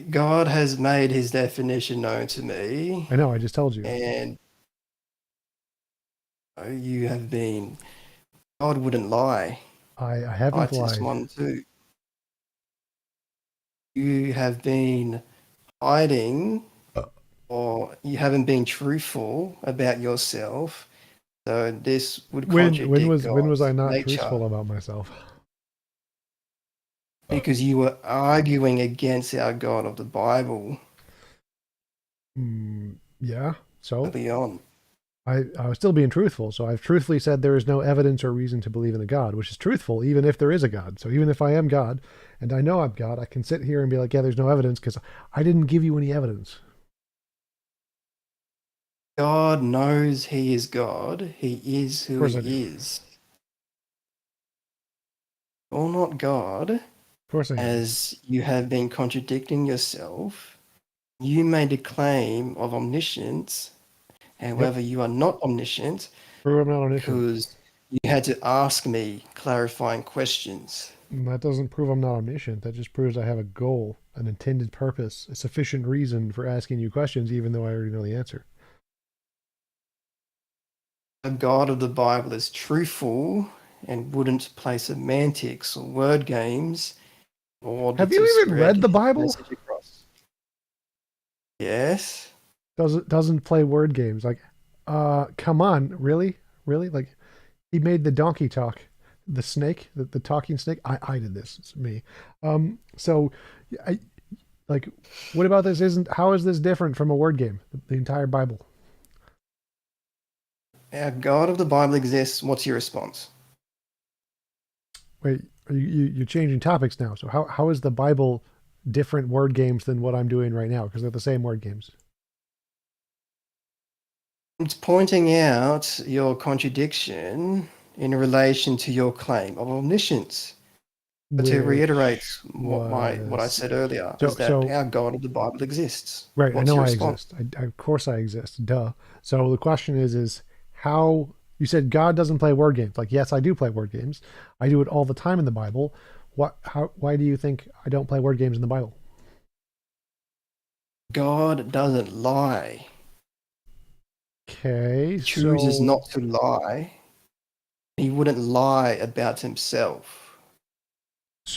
S1: God has made His definition known to me,
S2: I know. I just told you.
S1: and you have been. God wouldn't lie.
S2: I haven't
S1: Titus
S2: lied.
S1: 1:2. You have been hiding, or you haven't been truthful about yourself. So this would contradict
S2: When was I
S1: God's
S2: not
S1: nature,
S2: truthful about myself?
S1: because you were arguing against our God of the Bible
S2: Yeah. So
S1: early on.
S2: I was still being truthful. So I've truthfully said there is no evidence or reason to believe in a God, which is truthful, even if there is a God. So even if I am God and I know I'm God, I can sit here and be like, yeah, there's no evidence because I didn't give you any evidence.
S1: God knows He is God. He is who
S2: Of course I do.
S1: He is. You're not God,
S2: Of course I am.
S1: as you have been contradicting yourself. You made a claim of omniscience. However, you are not omniscient
S2: Prove I'm not omniscient.
S1: because you had to ask me clarifying questions.
S2: That doesn't prove I'm not omniscient. That just proves I have a goal, an intended purpose, a sufficient reason for asking you questions, even though I already know the answer.
S1: The God of the Bible is truthful and wouldn't play semantics or word games in order
S2: Have you
S1: to
S2: even read
S1: spread
S2: the
S1: his
S2: Bible?
S1: message across. Yes.
S2: Doesn't play word games. Like, come on, really? Like, he made the donkey talk, the snake, the talking snake. I did this. It's me. So, I, Like, what about this? How is this different from a word game? The entire Bible.
S1: Our God of the Bible exists. What's your response?
S2: Wait, you're changing topics now. So how is the Bible different word games than what I'm doing right now? Because they're the same word games.
S1: It's pointing out your contradiction in relation to your claim of omniscience. But to reiterate
S2: Which
S1: what I
S2: was
S1: said earlier,
S2: so
S1: is that
S2: so
S1: our God of the Bible exists.
S2: right. I
S1: What's
S2: know
S1: your
S2: I
S1: response?
S2: exist. Of course I exist. Duh. So the question is how you said God doesn't play word games. Like, yes, I do play word games. I do it all the time in the Bible. Why do you think I don't play word games in the Bible?
S1: God doesn't lie.
S2: Okay,
S1: He chooses
S2: so
S1: not to lie. He wouldn't lie about himself.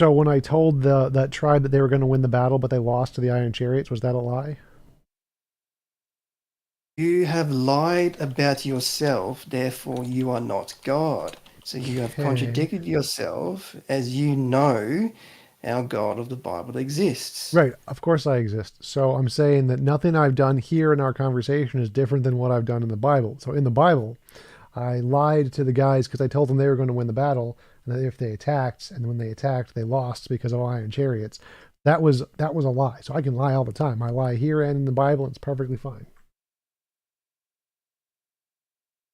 S2: when I told that tribe that they were going to win the battle, but they lost to the Iron Chariots, was that a lie?
S1: You have lied about yourself, therefore you are not God. So you have
S2: Okay.
S1: contradicted yourself as you know our God of the Bible exists.
S2: Right, of course I exist. So I'm saying that nothing I've done here in our conversation is different than what I've done in the Bible. So in the Bible, I lied to the guys because I told them they were going to win the battle, and that if they attacked, and when they attacked, they lost because of iron chariots. That was a lie. So I can lie all the time. I lie here and in the Bible, and it's perfectly fine.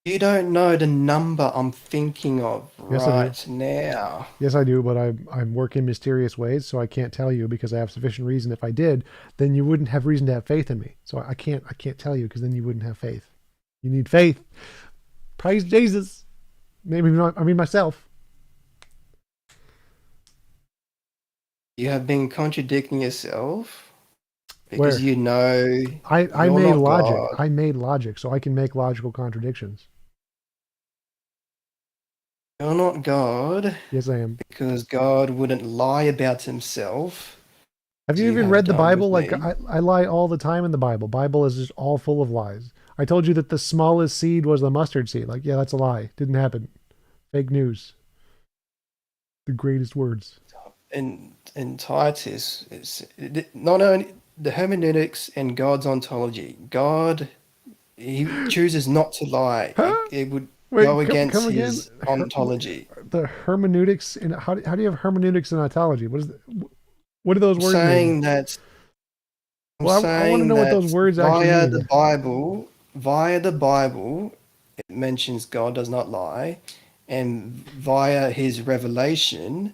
S1: You don't know the number I'm thinking of
S2: Yes, I do.
S1: right now.
S2: Yes, I do, but I work in mysterious ways, so I can't tell you because I have sufficient reason. If I did, then you wouldn't have reason to have faith in me. So I can't tell you because then you wouldn't have faith. You need faith. Praise Jesus. Maybe not. I mean myself.
S1: You have been contradicting yourself because
S2: Where
S1: you know
S2: I
S1: you're
S2: made
S1: not
S2: logic.
S1: God.
S2: I made logic, so I can make logical contradictions.
S1: You're not God
S2: Yes, I am.
S1: because God wouldn't lie about himself
S2: Have
S1: as
S2: you
S1: you
S2: even
S1: have
S2: read the
S1: done with
S2: Bible? Like
S1: me.
S2: I lie all the time in the Bible. Bible is just all full of lies. I told you that the smallest seed was the mustard seed. Like, yeah, that's a lie. Didn't happen. Fake news. The greatest words.
S1: In Titus, not only the hermeneutics and God's ontology. God, he chooses not to lie.
S2: Huh?
S1: It would go
S2: Wait, come
S1: against
S2: again?
S1: his ontology.
S2: The hermeneutics and how do you have hermeneutics and ontology? What do those
S1: I'm
S2: words mean?
S1: saying that I'm
S2: Well, I want to
S1: saying
S2: know what
S1: that
S2: those words actually mean.
S1: via the Bible, it mentions God does not lie, and via his revelation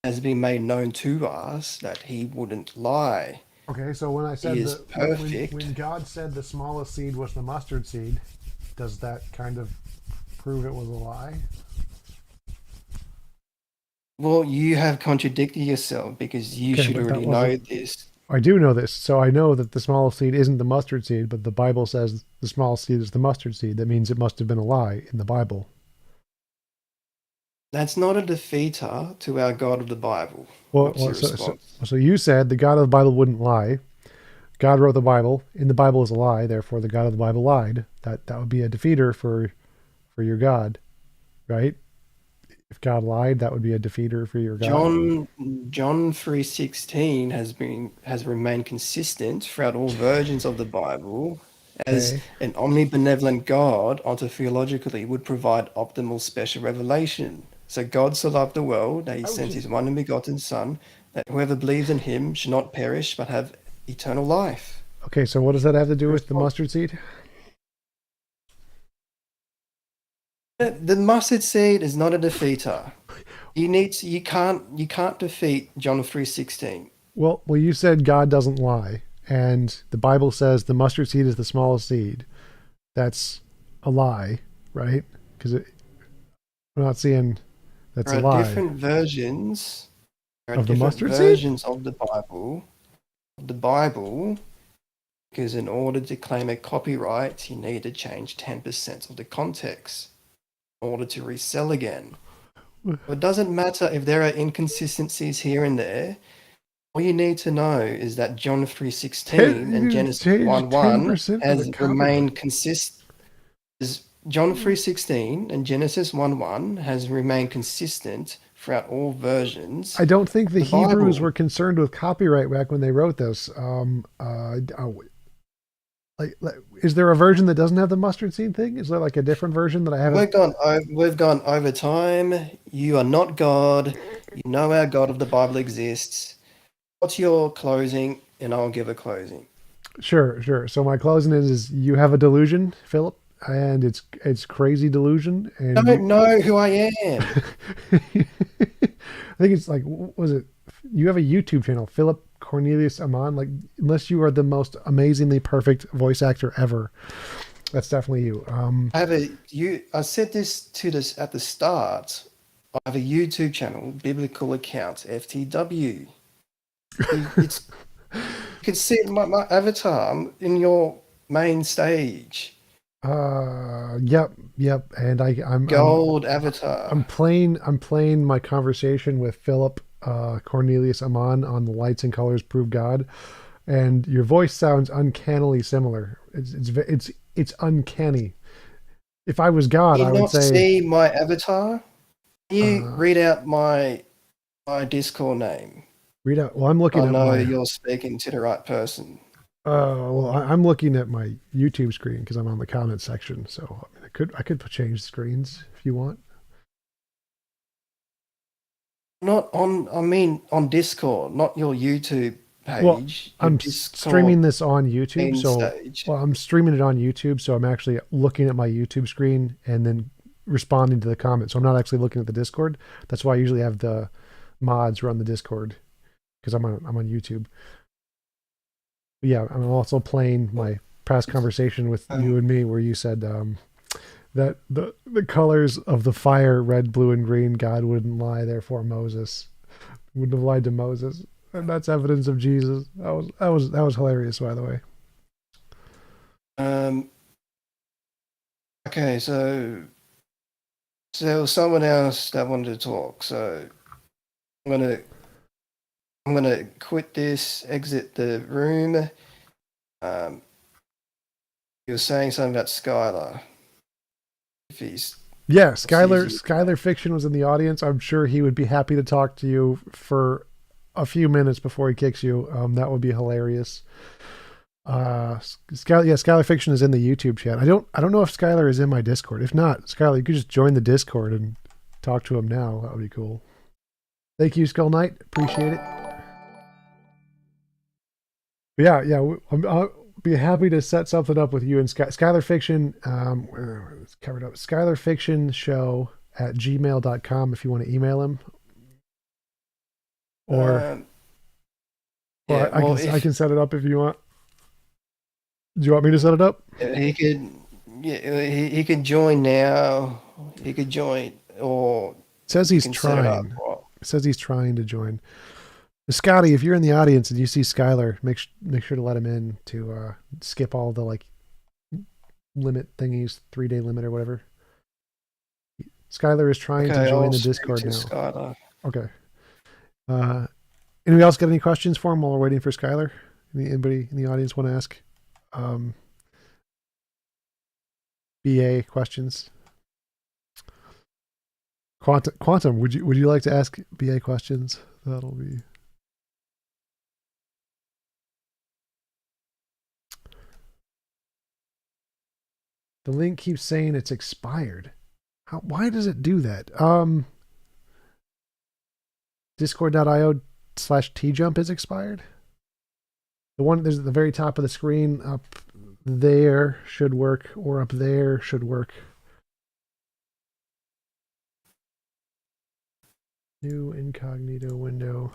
S1: has been made known to us that he wouldn't lie.
S2: Okay, so when I
S1: He
S2: said
S1: is
S2: that when
S1: perfect.
S2: God said the smallest seed was the mustard seed, does that kind of prove it was a lie?
S1: Well, you have contradicted yourself because you
S2: Okay,
S1: should
S2: but that
S1: already
S2: wasn't.
S1: know this.
S2: I do know this, so I know that the smallest seed isn't the mustard seed, but the Bible says the smallest seed is the mustard seed. That means it must have been a lie in the Bible.
S1: That's not a defeater to our God of the Bible.
S2: Well,
S1: What's your response?
S2: so you said the God of the Bible wouldn't lie. God wrote the Bible. In the Bible is a lie. Therefore, the God of the Bible lied. That would be a defeater for your God, right? If God lied, that would be a defeater for your God.
S1: John 3:16 has remained consistent throughout all versions of the Bible as
S2: Okay.
S1: an omnibenevolent God ontologically would provide optimal special revelation. So God so loved the world that he
S2: I would
S1: sent
S2: just.
S1: his one and begotten Son, that whoever believes in him should not perish but have eternal life.
S2: Okay, so what does that have to do
S1: Your
S2: with the
S1: response?
S2: mustard seed?
S1: The mustard seed is not a defeater. You can't defeat John 3:16.
S2: Well, you said God doesn't lie, and the Bible says the mustard seed is the smallest seed. That's a lie, right? Because we're not seeing that's
S1: There
S2: a
S1: are
S2: lie
S1: different versions. There are
S2: of the
S1: different
S2: mustard seed.
S1: versions of the Bible, because in order to claim a copyright, you need to change 10% of the context in order to resell again. It doesn't matter if there are inconsistencies here and there. All you need to know is that John 3:16
S2: You
S1: and
S2: need to
S1: Genesis
S2: change
S1: 1:1
S2: 10% of the
S1: has
S2: copyright.
S1: remained consistent. John 3:16 and Genesis 1:1 has remained consistent throughout all versions.
S2: I don't think the
S1: The
S2: Hebrews
S1: Bible.
S2: were concerned with copyright back when they wrote this. Is there a version that doesn't have the mustard seed thing? Is there like a different version that I haven't?
S1: We've gone over time. You are not God. You know our God of the Bible exists. What's your closing? And I'll give a closing.
S2: Sure. So my closing is you have a delusion, Philip, and it's crazy delusion,
S1: I
S2: and
S1: don't know who I am.
S2: I think it's like, was it? You have a YouTube channel, Philip Cornelius Amon. Like, unless you are the most amazingly perfect voice actor ever, that's definitely you.
S1: I said this at the start. I have a YouTube channel, Biblical Accounts FTW. It's you can see my avatar. I'm in your main stage.
S2: Yep. And
S1: Gold avatar.
S2: I'm playing my conversation with Philip Cornelius Amon on the Lights and Colors Prove God, and your voice sounds uncannily similar. It's uncanny. If I was God,
S1: You
S2: I would
S1: not
S2: say.
S1: see my avatar? Can you
S2: Uh,
S1: read out my Discord name?
S2: Read out. Well, I'm looking
S1: I
S2: at
S1: know
S2: my.
S1: you're speaking to the right person.
S2: I'm looking at my YouTube screen because I'm on the comment section. So I mean, I could change screens if you want.
S1: Not on. I mean on Discord, not your YouTube
S2: Well,
S1: page. Your
S2: I'm
S1: Discord
S2: streaming this on YouTube,
S1: main
S2: so
S1: stage.
S2: I'm streaming it on YouTube, so I'm actually looking at my YouTube screen and then responding to the comments. So I'm not actually looking at the Discord. That's why I usually have the mods run the Discord because I'm on YouTube. But yeah, I'm also playing my past conversation with you and me, where you said that the colors of the fire, red, blue, and green, God wouldn't lie. Therefore, Moses wouldn't have lied to Moses. And that's evidence of Jesus. That was hilarious, by the way.
S1: Okay, so there was someone else that wanted to talk. So I'm gonna quit this, exit the room. You were saying something about Skylar. If he's
S2: Yeah,
S1: sees you.
S2: Skylar Fiction was in the audience. I'm sure he would be happy to talk to you for a few minutes before he kicks you. That would be hilarious. Skylar Fiction is in the YouTube chat. I don't know if Skylar is in my Discord. If not, Skylar, you could just join the Discord and talk to him now. That would be cool. Thank you, Skull Knight. Appreciate it. But yeah. I'll be happy to set something up with you and Skylar Fiction. It's covered up. Skylar Fiction Show at gmail.com if you want to email him. Or I can set it up if you want. Do you want me to set it up?
S1: He could. Yeah, he could join now. He could join, or
S2: It says he's
S1: can set it up.
S2: trying. It says he's trying to join. Scotty, if you're in the audience and you see Skylar, make sure to let him in to skip all the like limit thingies, 3-day limit or whatever. Skylar is trying to join the Discord now.
S1: Skylar.
S2: Okay. Anybody else got any questions for him while we're waiting for Skylar? Anybody in the audience want to ask BA questions? Quantum, would you like to ask BA questions? That'll be. The link keeps saying it's expired. Why does it do that? Discord.io/TJump is expired. The one there's at the very top of the screen up there should work, or up there should work. New incognito window.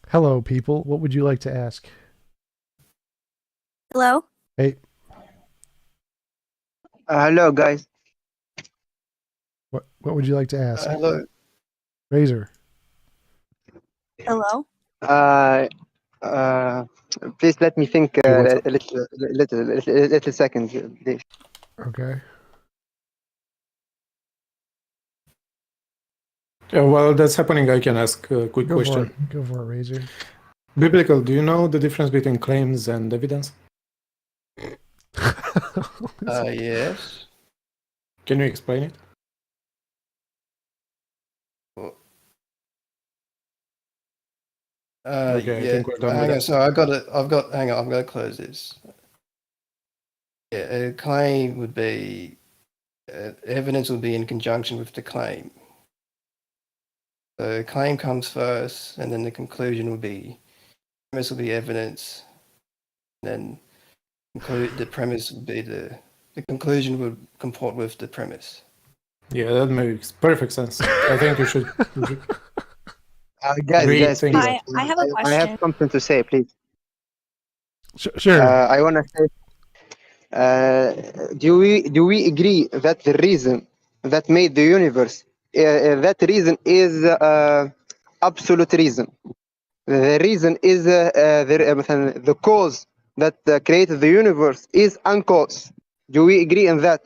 S2: Hello, people. What would you like to ask?
S3: Hello?
S2: Hey.
S4: Hello, guys.
S2: What would you like to ask?
S1: Hello.
S2: Razor.
S3: Hello?
S4: Please let me think
S2: Hey,
S4: a little second, please.
S2: Okay.
S5: Yeah, while that's happening, I can ask a quick question.
S2: Go for it, Razor.
S3: Biblical, do you know the difference between claims and evidence?
S1: Yes.
S3: Can you explain it? Okay, I
S1: Yeah.
S3: think we're done with
S1: Hang on.
S3: that.
S1: So hang on. I'm going to close this. Yeah. A claim would be, evidence would be in conjunction with the claim. So claim comes first, and then the conclusion would be, premise will be evidence, then the premise would be the conclusion would comport with the premise.
S3: Yeah, that makes perfect sense. I think you should
S4: Guys,
S3: read
S4: guys,
S3: things
S4: please.
S3: out.
S5: I have a
S4: I have
S5: question.
S4: something to say, please.
S2: Sure.
S4: I want to say, do we agree that the reason that made the universe, that reason is absolute reason? The reason is the cause that created the universe is uncaused. Do we agree on that?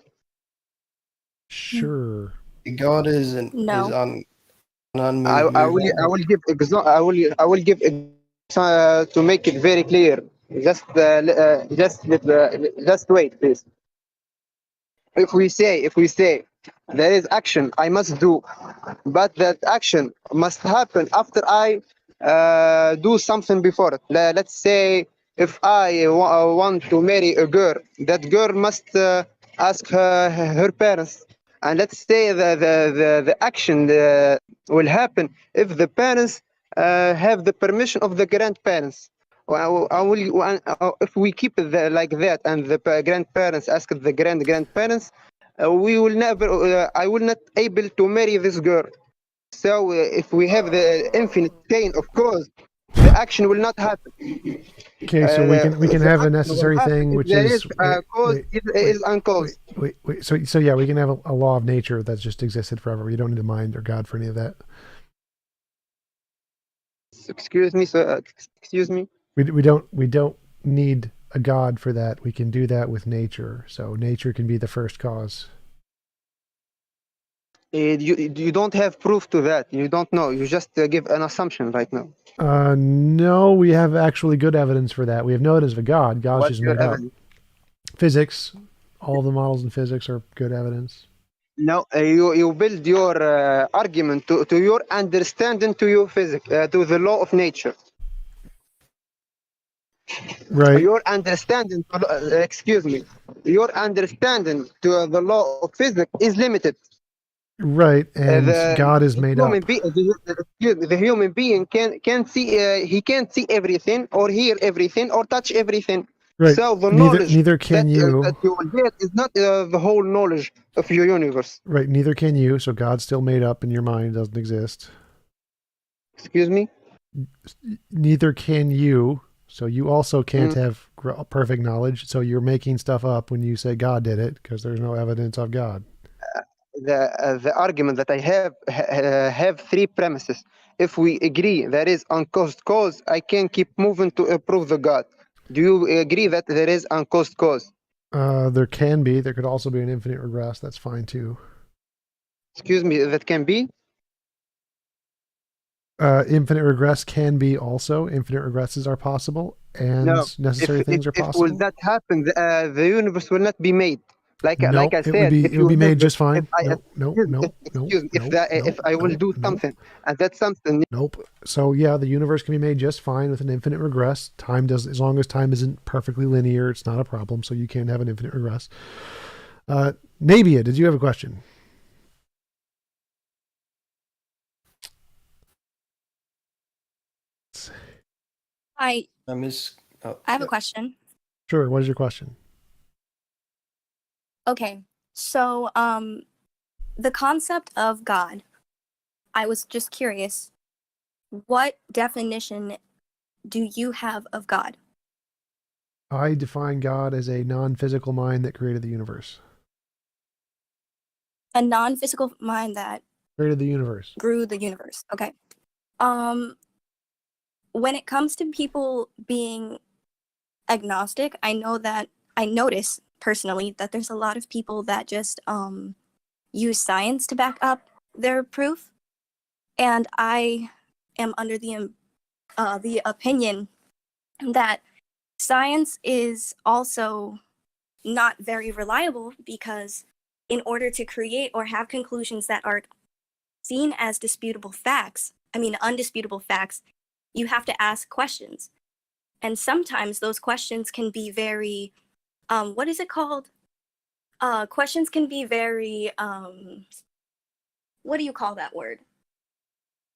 S2: Sure.
S1: God is
S5: No.
S1: an unmoved.
S4: I will give to make it very clear. Just wait, please. If we say there is action I must do, but that action must happen after I do something before it. Let's say if I want to marry a girl, that girl must ask her parents. And let's say the action will happen if the parents have the permission of the grandparents. If we keep it like that, and the grandparents ask the grandparents, we will never. I will not able to marry this girl. So if we have the infinite chain of cause, the action will not happen.
S2: Okay, so we can
S4: The
S2: have a
S4: action will
S2: necessary
S4: happen
S2: thing,
S4: if
S2: which
S4: there
S2: is
S4: cause is uncaused.
S2: wait. So yeah, we can have a law of nature that's just existed forever. You don't need a mind or God for any of that.
S4: Excuse me, sir. Excuse me.
S2: We don't need a God for that. We can do that with nature. So nature can be the first cause.
S4: You don't have proof to that. You don't know. You just give an assumption right now.
S2: No, we have actually good evidence for that. We have no evidence of a God. God's
S4: What's
S2: just
S4: your
S2: made up.
S4: evidence?
S2: Physics, all the models in physics are good evidence.
S4: No, you build your argument to your understanding to your physics, to the law of nature.
S2: Right.
S4: Your understanding, excuse me, your understanding to the law of physics is limited.
S2: Right, and God is made up.
S4: The human being can see, he can't see everything or hear everything or touch everything.
S2: Right.
S4: So the
S2: Neither
S4: knowledge
S2: can you.
S4: that you will get is not the whole knowledge of your universe.
S2: Right, neither can you. So God's still made up in your mind, doesn't exist.
S4: Excuse me?
S2: Neither can you. So you also can't have perfect knowledge. So you're making stuff up when you say God did it because there's no evidence of God.
S4: The argument that I have three premises. If we agree there is uncaused cause, I can keep moving to prove the God. Do you agree that there is uncaused cause?
S2: There can be. There could also be an infinite regress. That's fine too.
S4: Excuse me, that can be?
S2: Infinite regress can be also. Infinite regresses are possible, and necessary things are possible.
S4: If will that happen, the universe will not be made. Like I said,
S2: it would be made just fine. No.
S4: Excuse me, if I will do something, and that's something.
S2: Nope. So yeah, the universe can be made just fine with an infinite regress. Time does, as long as time isn't perfectly linear, it's not a problem. So you can have an infinite regress. Nabia, did you have a question?
S5: I have a question.
S2: Sure. What is your question?
S5: Okay, so the concept of God, I was just curious, what definition do you have of God?
S2: I define God as a non-physical mind that created the universe.
S5: A non-physical mind that
S2: created the universe.
S5: Grew the universe. Okay. When it comes to people being agnostic, I notice personally that there's a lot of people that just use science to back up their proof, and I am under the the opinion that science is also not very reliable, because in order to create or have conclusions that are seen as undisputable facts, you have to ask questions. And sometimes those questions can be very, what is it called? Questions can be very, what do you call that word?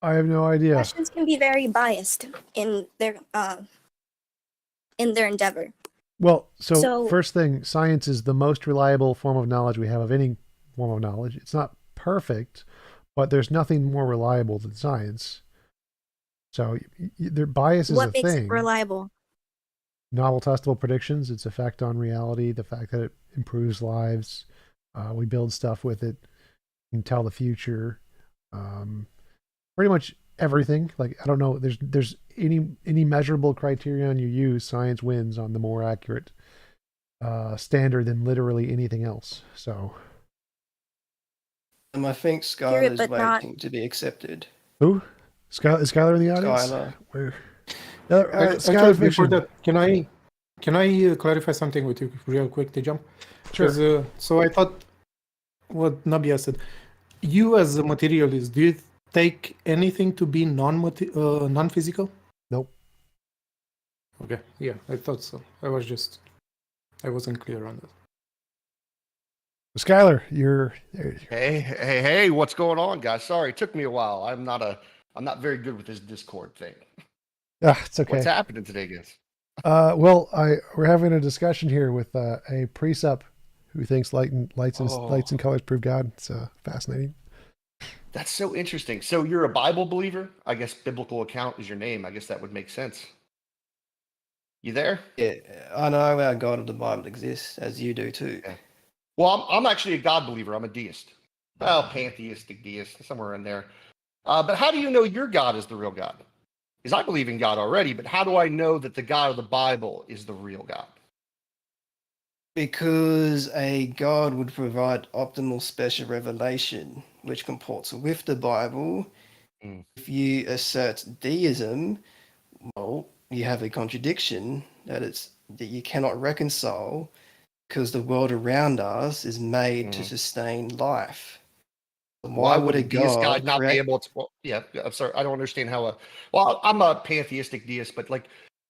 S2: I have no idea.
S5: Questions can be very biased in their endeavor.
S2: Well, so
S5: So-
S2: first thing, science is the most reliable form of knowledge we have of any form of knowledge. It's not perfect, but there's nothing more reliable than science. So their bias is
S5: What
S2: a
S5: makes
S2: thing.
S5: it reliable?
S2: Novel testable predictions, its effect on reality, the fact that it improves lives. We build stuff with it. You can tell the future. Pretty much everything. Like, I don't know, there's any measurable criterion you use, science wins on the more accurate standard than literally anything else. So
S1: I think
S5: Accurate,
S1: Skylar's
S5: but not-
S1: waiting to be accepted.
S2: who? Is Skylar in the audience?
S1: Skylar.
S2: Where?
S3: Actually,
S2: Skylar
S3: before
S2: Fiction.
S3: that, can I clarify something with you real quick, TJump?
S2: Sure.
S3: 'Cause, so I thought what Nabia said. You as a materialist, do you take anything to be non-physical?
S2: Nope.
S3: Okay, yeah, I thought so. I wasn't clear on that.
S2: Skylar, you're
S6: Hey, what's going on, guys? Sorry, it took me a while. I'm not very good with this Discord thing.
S2: it's okay.
S6: What's happening today, guys?
S2: Well, we're having a discussion here with a precept who thinks lights and colors prove God. It's fascinating.
S6: That's so interesting. So you're a Bible believer? I guess biblical account is your name. I guess that would make sense. You there?
S1: Yeah, I know our God of the Bible exists, as you do too.
S6: Yeah. Well, I'm actually a God believer. I'm a deist. Well, pantheistic deist, somewhere in there. But how do you know your God is the real God? Because I believe in God already, but how do I know that the God of the Bible is the real God?
S1: Because a God would provide optimal special revelation, which comports with the Bible.
S6: Mm.
S1: If you assert deism, well, you have a contradiction that you cannot reconcile, because the world around us is made to sustain life. Why would a
S6: deist
S1: God
S6: not be
S1: create-
S6: able to? Well, yeah, I'm sorry, I don't understand how. Well, I'm a pantheistic deist, but like,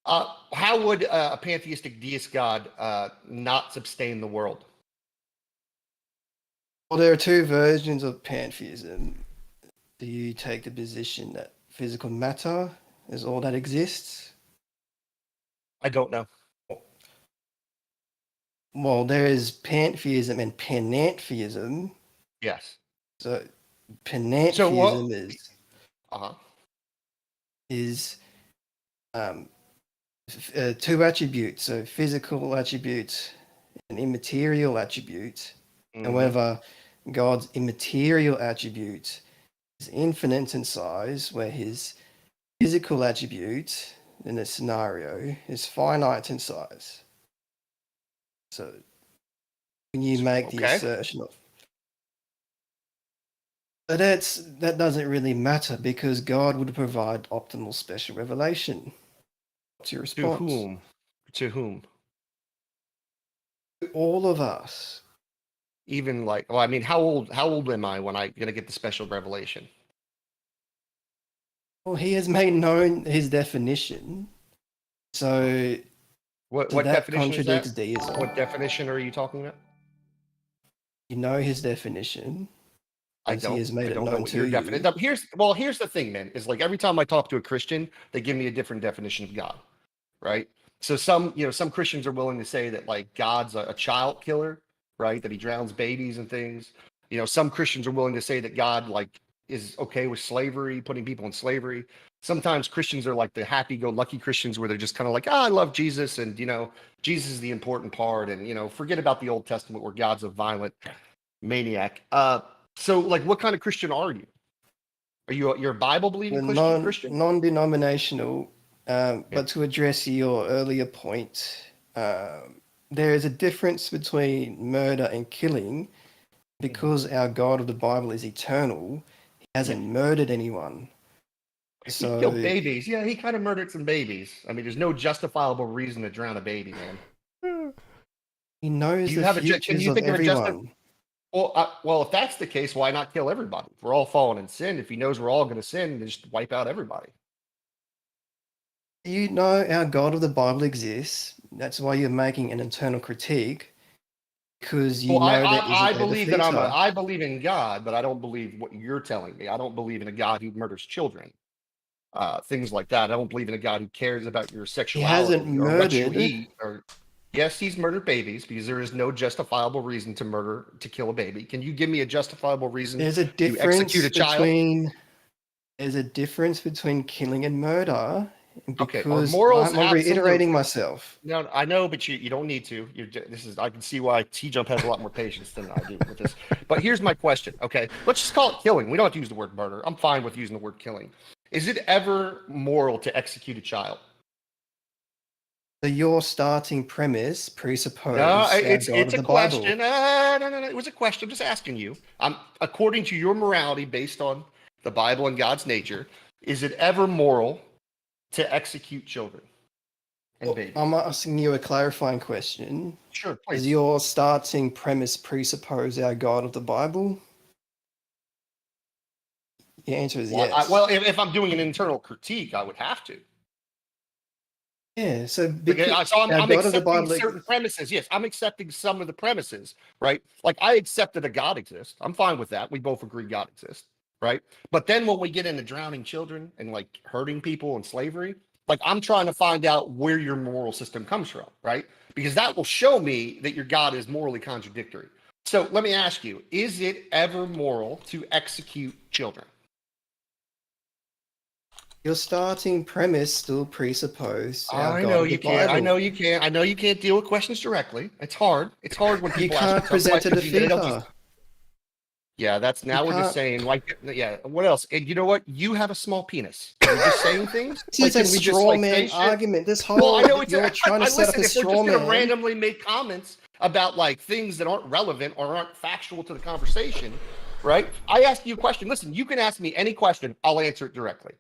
S6: how would a pantheistic deist God not sustain the world?
S1: Well, there are two versions of pantheism. Do you take the position that physical matter is all that exists?
S6: I don't know.
S1: Well, there is pantheism and panentheism.
S6: Yes.
S1: So panentheism
S6: Uh-huh.
S1: is two attributes, so physical attribute and immaterial attribute.
S6: Mhm.
S1: However, God's immaterial attribute is infinite in size, where his physical attribute in this scenario is finite in size. So when you make the
S6: Okay.
S1: assertion of, but that doesn't really matter, because God would provide optimal special revelation. What's your
S6: To
S1: response?
S6: whom? To whom?
S1: All of us.
S6: Even like, well, I mean, how old am I when I'm gonna get the special revelation?
S1: Well, he has made known his definition. So
S6: What
S1: that
S6: definition is
S1: contradicts
S6: that?
S1: deism.
S6: What definition are you talking about?
S1: You know his definition.
S6: I
S1: as he
S6: don't.
S1: has made
S6: I
S1: it
S6: don't know
S1: known
S6: what
S1: to
S6: your
S1: you.
S6: definition. Here's the thing, man. Is like every time I talk to a Christian, they give me a different definition of God, right? So some Christians are willing to say that like God's a child killer, right? That he drowns babies and things. Some Christians are willing to say that God like is okay with slavery, putting people in slavery. Sometimes Christians are like the happy-go-lucky Christians where they're just kind of like, I love Jesus, and Jesus is the important part, and forget about the Old Testament where God's a violent maniac. So like, what kind of Christian are you? You're a Bible believing Christian?
S1: Non-denominational. But to address your earlier point, there is a difference between murder and killing. Because our God of the Bible is eternal, he hasn't murdered anyone.
S6: He
S1: So
S6: killed babies. Yeah, he kind of murdered some babies. I mean, there's no justifiable reason to drown a baby, man.
S1: he knows
S6: Do
S1: the
S6: you have a? Can
S1: futures
S6: you
S1: of
S6: think of a justice?
S1: everyone.
S6: Well, if that's the case, why not kill everybody? If we're all falling in sin. If he knows we're all going to sin, just wipe out everybody.
S1: You know our God of the Bible exists. That's why you're making an internal critique, because you
S6: Well,
S1: know there is
S6: I
S1: a better
S6: believe that
S1: defeater.
S6: I believe in God, but I don't believe what you're telling me. I don't believe in a God who murders children, things like that. I don't believe in a God who cares about your
S1: He hasn't
S6: sexuality or what you
S1: murdered.
S6: eat. Or yes, he's murdered babies because there is no justifiable reason to kill a baby. Can you give me a justifiable reason
S1: There's a
S6: to execute
S1: difference
S6: a child?
S1: between killing and murder,
S6: Okay, are
S1: because
S6: morals
S1: I'm reiterating
S6: absolute?
S1: myself.
S6: No, I know, but you don't need to. This is I can see why TJump has a lot more patience than I do with this. But here's my question. Okay, let's just call it killing. We don't have to use the word murder. I'm fine with using the word killing. Is it ever moral to execute a child?
S1: So your starting premise presupposes
S6: No,
S1: our
S6: it's
S1: God of
S6: a
S1: the Bible.
S6: question. No. It was a question. I'm just asking you. According to your morality, based on the Bible and God's nature, is it ever moral to execute children and babies?
S1: I'm asking you a clarifying question.
S6: Sure,
S1: Does
S6: please.
S1: your starting premise presuppose our God of the Bible? The answer is yes.
S6: Well, if I'm doing an internal critique, I would have to.
S1: Yeah, so
S6: Okay, so
S1: our
S6: I'm
S1: God of the
S6: accepting
S1: Bible.
S6: certain premises. Yes, I'm accepting some of the premises, right? Like I accept that a God exists. I'm fine with that. We both agree God exists, right? But then when we get into drowning children and like hurting people and slavery, like I'm trying to find out where your moral system comes from, right? Because that will show me that your God is morally contradictory. So let me ask you, is it ever moral to execute children?
S1: Your starting premise still presupposes our
S6: I
S1: God
S6: know
S1: of the
S6: you can't.
S1: Bible.
S6: I know you can't deal with questions directly. It's hard. It's hard when
S1: You
S6: people ask
S1: can't
S6: tough
S1: present a
S6: questions. They don't just.
S1: defeater.
S6: Yeah, that's now we're just
S1: can't.
S6: saying like yeah. What else? And you know what? You have a small penis. Are we just saying things?
S1: This
S6: Like,
S1: is a
S6: can we just
S1: straw
S6: like
S1: man
S6: say shit?
S1: argument. This
S6: Well,
S1: whole
S6: I know it's.
S1: you're trying to set up
S6: listen,
S1: a
S6: if we're
S1: straw
S6: just gonna
S1: man.
S6: randomly make comments about like things that aren't relevant or aren't factual to the conversation, right? I ask you a question. Listen, you can ask me any question. I'll answer it directly.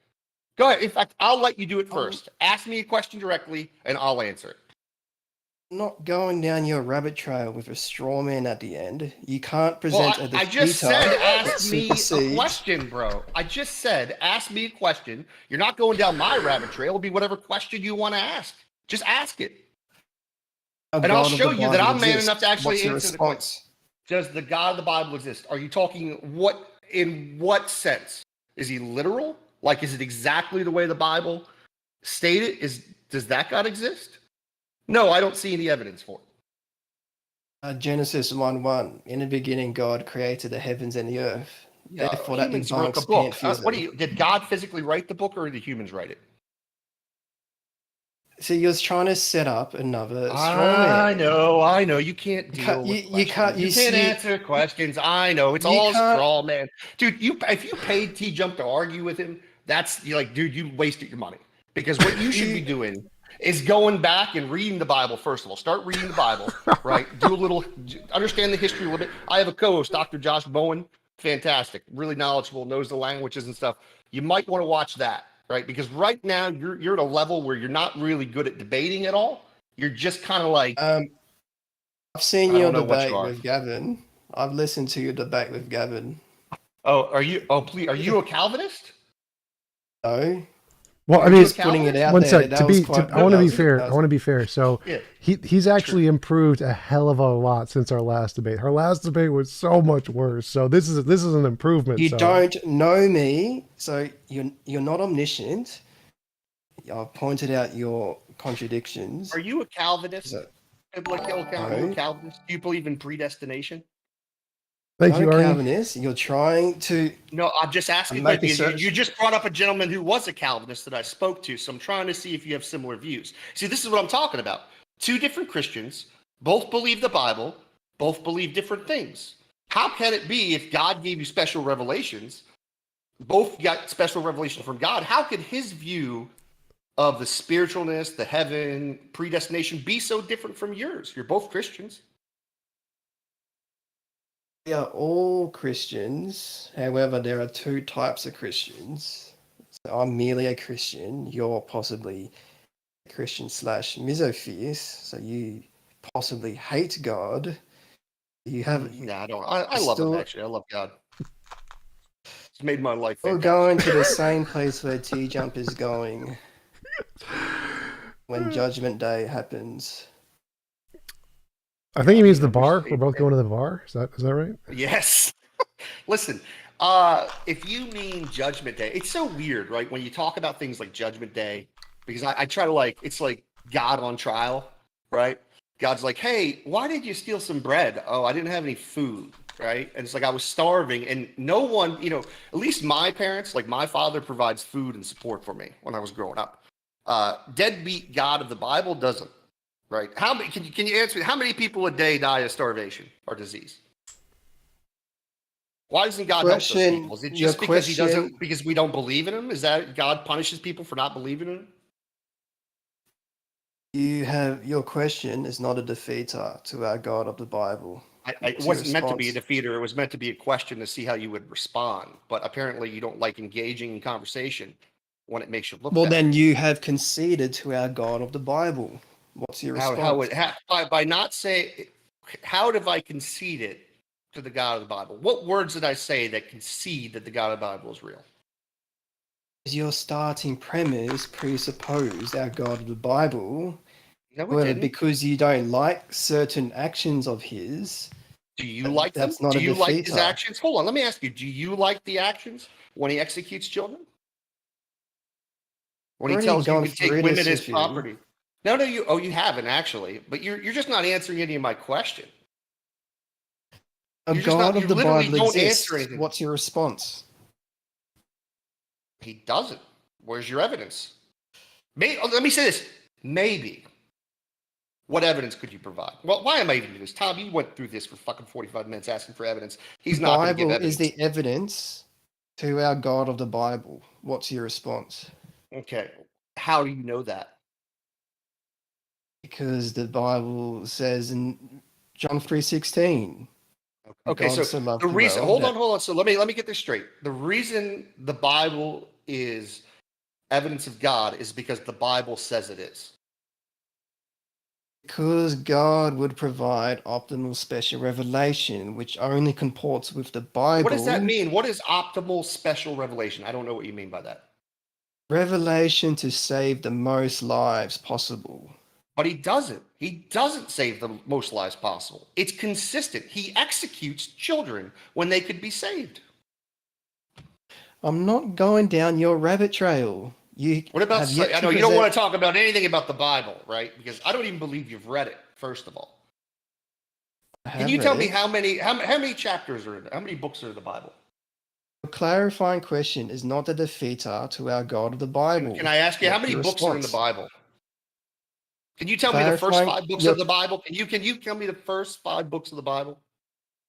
S6: Go ahead. In fact, I'll let you do it first. Ask me a question directly, and I'll answer it.
S1: Not going down your rabbit trail with a straw man at the end. You can't
S6: Well,
S1: present a
S6: I
S1: defeater
S6: just said
S1: that
S6: ask me a
S1: supersedes.
S6: question, bro. I just said ask me a question. You're not going down my rabbit trail. It'll be whatever question you want to ask. Just ask it.
S1: Our
S6: And I'll
S1: God of the
S6: show you that
S1: Bible
S6: I'm man enough
S1: exists.
S6: to actually
S1: What's your
S6: answer the question.
S1: response?
S6: Does the God of the Bible exist? Are you talking in what sense? Is he literal? Like, is it exactly the way the Bible stated? Does that God exist? No, I don't see any evidence for it.
S1: Genesis 1:1. In the beginning, God created the heavens and the earth.
S6: Yeah,
S1: Therefore, that
S6: humans wrote the
S1: debunks
S6: book.
S1: pantheism.
S6: Did God physically write the book or did humans write it?
S1: So you're trying to set up another straw man.
S6: I know. You can't deal with
S1: You can't.
S6: questions. You can't answer questions. I know. It's
S1: You
S6: all
S1: can't-
S6: straw, man. Dude, if you paid TJump to argue with him, you're like, dude, you wasted your money. Because what you should be doing is going back and reading the Bible, first of all. Start reading the Bible, right? Understand the history a little bit. I have a co-host, Dr. Josh Bowen. Fantastic. Really knowledgeable, knows the languages and stuff. You might want to watch that. Right, because right now you're at a level where you're not really good at debating at all. You're just kind of like.
S1: I've seen
S6: I
S1: your
S6: don't know what you
S1: debate
S6: are.
S1: with Gavin. I've listened to your debate with Gavin.
S6: Oh, are you? Oh, please, are you a Calvinist?
S1: No.
S2: Well, I
S6: Are
S2: mean,
S6: you a
S1: Putting it
S6: Calvinist?
S1: out
S2: one
S1: there.
S2: sec.
S1: That was quite.
S2: I want to be
S1: that
S2: fair.
S1: was-
S2: I want to be fair. So
S6: Yeah.
S2: he's actually improved a hell of a lot since our last debate. Our last debate was so much worse. So this is an improvement.
S1: You
S2: so.
S1: don't know me, so you're not omniscient. I've pointed out your contradictions.
S6: Are you a Calvinist?
S1: So,
S6: Are you a Calvinist? Do you believe in predestination?
S2: Thank
S1: not
S2: you,
S1: a
S2: Arnie.
S1: Calvinist. You're trying to.
S6: No, I'm just asking.
S1: I'm
S6: Like,
S1: making
S6: because you just brought up a gentleman who was a Calvinist that I spoke to, so I'm trying to see if you have similar views. See, this is what I'm talking about. Two different Christians, both believe the Bible, both believe different things. How can it be if God gave you special revelations, both got special revelation from God? How could his view of the spiritualness, the heaven, predestination be so different from yours? You're both Christians.
S1: We are all Christians. However, there are two types of Christians. I'm merely a Christian. You're possibly a Christian / misotheist. So you possibly hate God. You have
S6: I don't. I love him,
S1: still
S6: actually. I love God. It's made my life
S1: we're
S6: fantastic.
S1: going to the same place where TJump is going when Judgment Day happens.
S2: I think he means the
S6: Never
S2: bar.
S6: say
S2: We're both
S6: that.
S2: going to the bar. Is that right?
S6: Yes. Listen, if you mean Judgment Day, it's so weird, right? When you talk about things like Judgment Day, because I try to like, it's like God on trial, right? God's like, hey, why did you steal some bread? Oh, I didn't have any food, right? And it's like I was starving, and no one, at least my parents, like my father provides food and support for me when I was growing up. Deadbeat God of the Bible doesn't, right? How many? Can you answer me? How many people a day die of starvation or disease? Why doesn't God help those people? Is it
S1: Your
S6: just because he
S1: question,
S6: doesn't, because we don't believe in him? Is that God punishes people for not believing in him?
S1: your question is not a defeater to our God of the Bible.
S6: It
S1: What's your
S6: wasn't meant to be a
S1: response?
S6: defeater. It was meant to be a question to see how you would respond. But apparently you don't like engaging in conversation when it makes you look
S1: Well,
S6: bad.
S1: then you have conceded to our God of the Bible. What's your response?
S6: By not say, how have I conceded to the God of the Bible? What words did I say that concede that the God of the Bible is real?
S1: Your starting premise presupposed our God of the Bible.
S6: No, it
S1: However,
S6: didn't.
S1: because you don't like certain actions of his,
S6: Do you like them?
S1: that's not
S6: Do
S1: a
S6: you like his
S1: defeater.
S6: actions? Hold on, let me ask you. Do you like the actions when he executes children? When he
S1: Already
S6: tells you you
S1: gone
S6: can take
S1: through
S6: women
S1: this
S6: as
S1: with you.
S6: property? No, you haven't actually. But you're just not answering any of my question.
S1: A
S6: You're just
S1: God
S6: not. You
S1: of the
S6: literally
S1: Bible
S6: don't answer
S1: exists.
S6: anything.
S1: What's your response?
S6: He doesn't. Where's your evidence? Let me say this. Maybe. What evidence could you provide? Well, why am I even doing this? Tom, you went through this for fucking 45 minutes asking for evidence. He's
S1: The
S6: not going to give
S1: Bible
S6: evidence.
S1: is the evidence to our God of the Bible. What's your response?
S6: Okay. How do you know that?
S1: Because the Bible says in John 3:16.
S6: Okay,
S1: God
S6: so
S1: so loved
S6: the
S1: the
S6: reason,
S1: world
S6: hold on. So let me get this straight. The reason the Bible is evidence of God is because the Bible says it is.
S1: because God would provide optimal special revelation, which only comports with the Bible.
S6: What does that mean? What is optimal special revelation? I don't know what you mean by that.
S1: Revelation to save the most lives possible.
S6: But he doesn't. He doesn't save the most lives possible. It's consistent. He executes children when they could be saved.
S1: I'm not going down your rabbit trail. You
S6: What about,
S1: have yet
S6: I
S1: to
S6: know you don't want
S1: present.
S6: to talk about anything about the Bible, right? Because I don't even believe you've read it, first of all. Can you tell me how many chapters are in there? How many books are in the Bible?
S1: A clarifying question is not a defeater to our God of the Bible.
S6: Can I ask you how
S1: What's
S6: many
S1: your
S6: books are in the
S1: response?
S6: Bible? Can you tell me the first
S1: Clarifying
S6: 5 books
S1: your-
S6: of the Bible? Can you tell me the first 5 books of the Bible?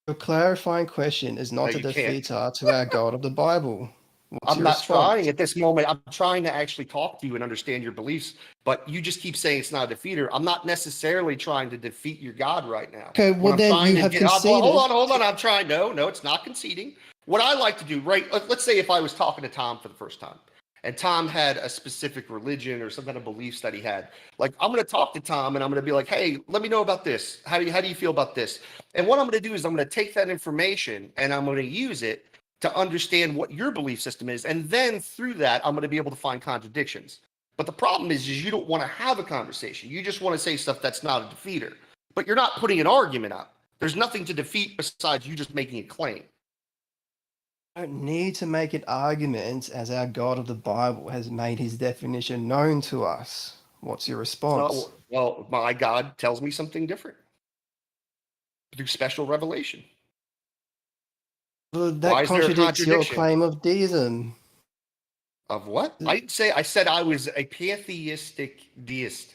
S1: Your clarifying question is not
S6: No,
S1: a
S6: you can't.
S1: defeater to our God of the Bible. What's
S6: I'm
S1: your
S6: not
S1: response?
S6: trying at this moment. I'm trying to actually talk to you and understand your beliefs, but you just keep saying it's not a defeater. I'm not necessarily trying to defeat your God right now.
S1: Okay, well
S6: What I'm
S1: then
S6: trying
S1: you
S6: to
S1: have
S6: get,
S1: conceded.
S6: hold on. I'm trying. No, it's not conceding. What I like to do, right? Let's say if I was talking to Tom for the first time, and Tom had a specific religion or some kind of beliefs that he had. Like, I'm going to talk to Tom and I'm going to be like, hey, let me know about this. How do you feel about this? And what I'm going to do is I'm going to take that information and I'm going to use it to understand what your belief system is. And then through that, I'm going to be able to find contradictions. But the problem is you don't want to have a conversation. You just want to say stuff that's not a defeater. But you're not putting an argument up. There's nothing to defeat besides you just making a claim.
S1: I don't need to make an argument as our God of the Bible has made his definition known to us. What's your response?
S6: Well, my God tells me something different through special revelation.
S1: Well,
S6: Why
S1: that
S6: is there a
S1: contradicts your
S6: contradiction?
S1: claim of deism.
S6: Of what? I said I was a pantheistic deist.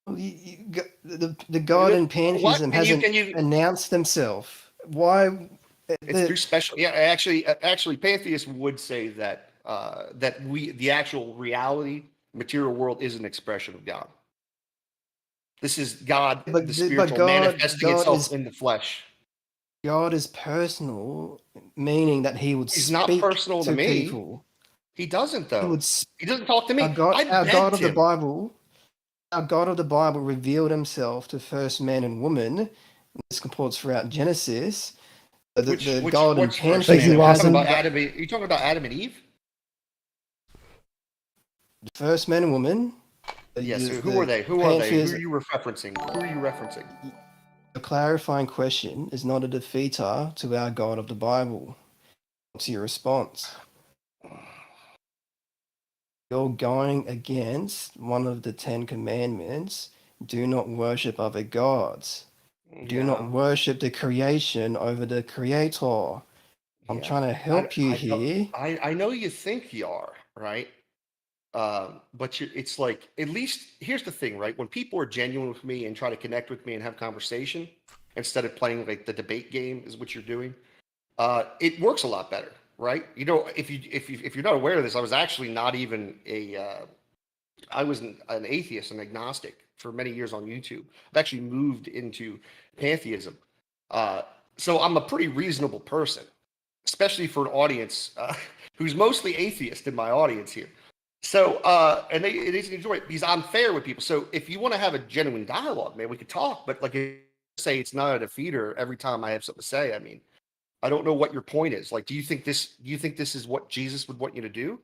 S1: The God in pantheism
S6: What?
S1: hasn't
S6: Can you
S1: announced himself. Why?
S6: It's through special. Yeah, actually, pantheists would say that the actual reality, material world, is an expression of God. This is God, the spiritual, manifesting
S1: God
S6: itself
S1: is
S6: in the flesh.
S1: God is personal, meaning that he would
S6: He's
S1: speak
S6: not personal to me.
S1: people.
S6: He doesn't,
S1: He
S6: though.
S1: would
S6: He doesn't talk to me.
S1: our God,
S6: I
S1: our God
S6: begged
S1: of the
S6: him.
S1: Bible, our God of the Bible revealed himself to first man and woman. This comports throughout Genesis. The God in
S6: Which first
S2: Thank
S6: man?
S2: you,
S6: Are you
S2: Lawson.
S6: talking about Adam? Are you talking about Adam and Eve?
S1: the first man and woman.
S6: Yes.
S1: the-
S6: Who
S1: the
S6: are they? Who are they? Who
S1: pantheism-
S6: are you referencing? Who are you referencing?
S1: A clarifying question is not a defeater to our God of the Bible. What's your response? You're going against one of the 10 commandments. Do not worship other gods. Do not worship the creation over the creator. I'm trying to help you here.
S6: I know you think you are, right? But it's like, at least here's the thing, right? When people are genuine with me and try to connect with me and have conversation, instead of playing like the debate game is what you're doing, it works a lot better, right? You know, if you're not aware of this, I was actually not even I was an atheist and agnostic for many years on YouTube. I've actually moved into pantheism. So I'm a pretty reasonable person, especially for an audience who's mostly atheist in my audience here. So, and they enjoy it because I'm fair with people. So if you want to have a genuine dialogue, man, we could talk, but like say it's not a defeater every time I have something to say. I mean, I don't know what your point is. Like, do you think this is what Jesus would want you to do?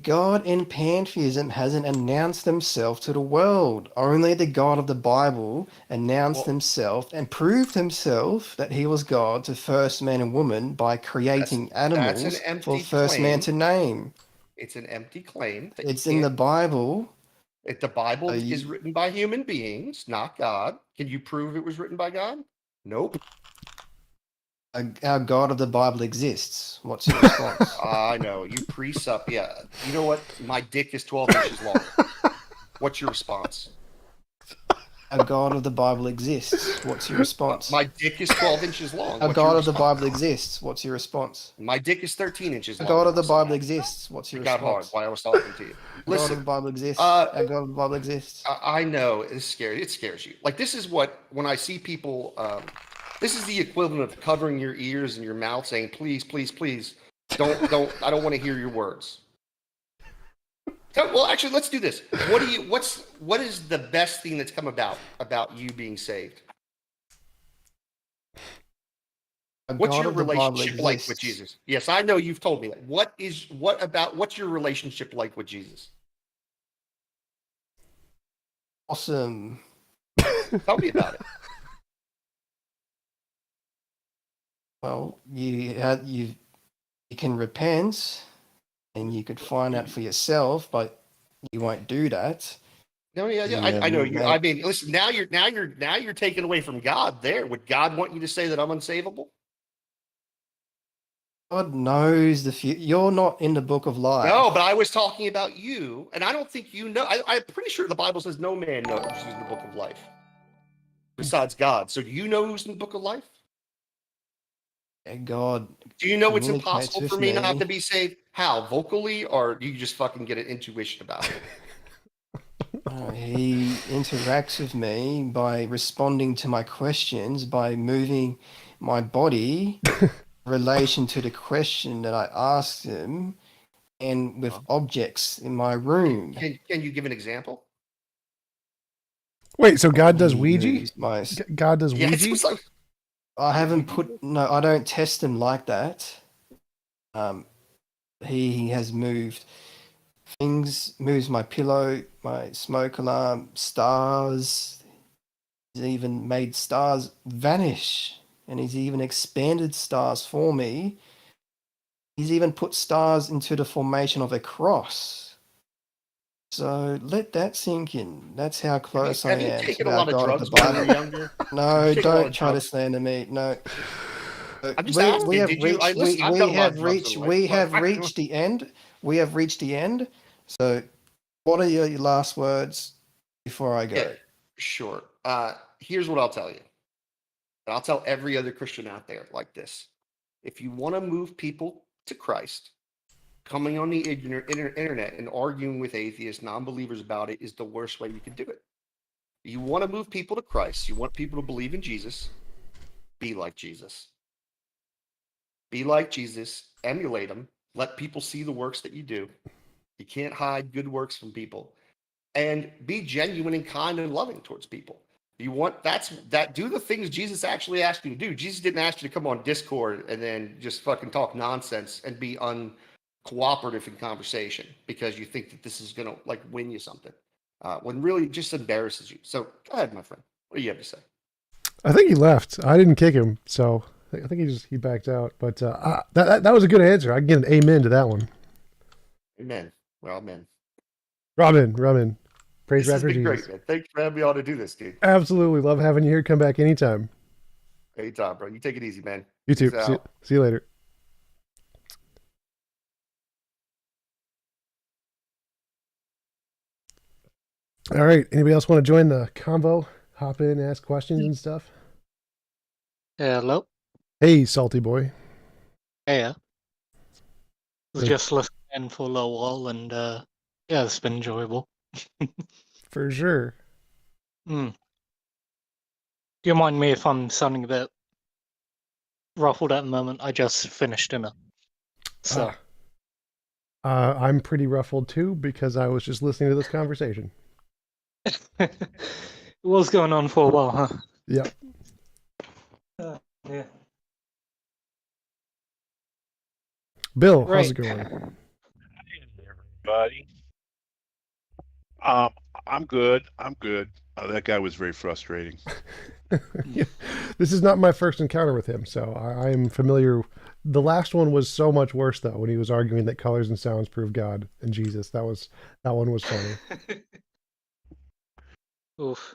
S1: God in pantheism hasn't announced himself to the world. Only the God of the Bible announced himself and proved himself that he was God to first man and woman by creating animals for first man to name.
S6: It's an empty claim.
S1: It's in the Bible.
S6: If the Bible is written by human beings, not God, can you prove it was written by God? Nope.
S1: Our God of the Bible exists. What's your response?
S6: I know. You presup. Yeah. You know what? My dick is 12 inches long. What's your response?
S1: Our God of the Bible exists. What's your response?
S6: My dick is 12 inches long.
S1: Our God of the Bible exists. What's your response?
S6: My dick is 13 inches long.
S1: Our God of the Bible exists. What's your response?
S6: It got hard while I was talking to you. Listen,
S1: God of the Bible exists. Our God of the Bible exists.
S6: I know. It's scary. It scares you. Like, this is what, when I see people, this is the equivalent of covering your ears and your mouth saying, please, please, please, don't, I don't want to hear your words. Well, actually, let's do this. What is the best thing that's come about you being saved? What's your relationship like with Jesus? Yes, I know you've told me that. What's your relationship like with Jesus?
S1: Awesome.
S6: Tell me about it.
S1: Well, you can repent, and you could find out for yourself, but you won't do that.
S6: No, yeah. I know you. I mean, listen. Now you're taken away from God. There, would God want you to say that I'm unsavable?
S1: God knows the future. You're not in the book of life.
S6: No, but I was talking about you, and I don't think you know. I'm pretty sure the Bible says no man knows who's in the book of life besides God. So do you know who's in the book of life?
S1: And God.
S6: Do you know it's impossible
S1: communicates
S6: for
S1: with
S6: me not to be saved? How? Vocally, or do you just fucking get an intuition about it?
S1: He interacts with me by responding to my questions, by moving my body in relation to the question that I asked him, and with objects in my room.
S6: Can you give an example?
S2: Wait, so God does
S1: He
S2: Ouija?
S1: moves my-
S2: God does
S6: Yeah,
S2: Ouija?
S1: I haven't I don't test him like that. He has moved things, moves my pillow, my smoke alarm, stars. He's even made stars vanish, and he's even expanded stars for me. He's even put stars into the formation of a cross. So let that sink in. That's how close I
S6: Have you
S1: am
S6: taken
S1: to
S6: a
S1: our
S6: lot of
S1: God of
S6: drugs
S1: the
S6: when you were
S1: Bible.
S6: younger?
S1: No,
S6: You've taken a lot
S1: don't
S6: of
S1: try to
S6: drugs.
S1: slander me. No.
S6: I'm just asking.
S1: We have
S6: Did you?
S1: reached.
S6: Listen, I've
S1: We
S6: done a lot
S1: have
S6: of drugs in
S1: reached.
S6: life,
S1: We
S6: but
S1: have
S6: I-
S1: reached the end. We have reached the end. So, what are your last words before I go?
S6: Yeah, sure. Here's what I'll tell you. And I'll tell every other Christian out there like this. If you want to move people to Christ, coming on the internet and arguing with atheists, non-believers about it is the worst way you can do it. You want to move people to Christ. You want people to believe in Jesus. be like Jesus. Be like Jesus, emulate him, let people see the works that you do. You can't hide good works from people. And be genuine and kind and loving towards people. You want do the things Jesus actually asked you to do. Jesus didn't ask you to come on Discord and then just fucking talk nonsense and be uncooperative in conversation because you think that this is gonna like win you something. When really it just embarrasses you. So go ahead, my friend. What do you have to say?
S2: I think he left. I didn't kick him, so I think he backed out. But that was a good answer. I can get an amen to that one.
S6: Amen. We're all men.
S2: Robin. Praise
S6: This
S2: God
S6: has
S2: for
S6: been
S2: Jesus.
S6: great, man. Thanks for having me on to do this, dude.
S2: Absolutely. Love having you here. Come back anytime.
S6: Anytime, bro. You take it easy, man.
S2: You too.
S6: Peace out.
S2: See you later. All right. Anybody else want to join the convo? Hop in, ask questions and stuff?
S7: Hello.
S2: Hey, salty boy.
S7: Yeah. Was
S2: Hey.
S7: just listening for a little while, and yeah, it's been enjoyable.
S2: For sure.
S7: Do you mind me if I'm sounding a bit ruffled at the moment? I just finished dinner. So
S2: I'm pretty ruffled too because I was just listening to this conversation.
S7: it was going on for a while, huh?
S2: Yep.
S7: Yeah.
S2: Bill, how's
S7: Right.
S2: it going?
S8: Everybody. I'm good. That guy was very frustrating.
S2: Yeah. This is not my first encounter with him, so I'm familiar. The last one was so much worse though, when he was arguing that colors and sounds prove God and Jesus. That one was funny.
S7: Oof.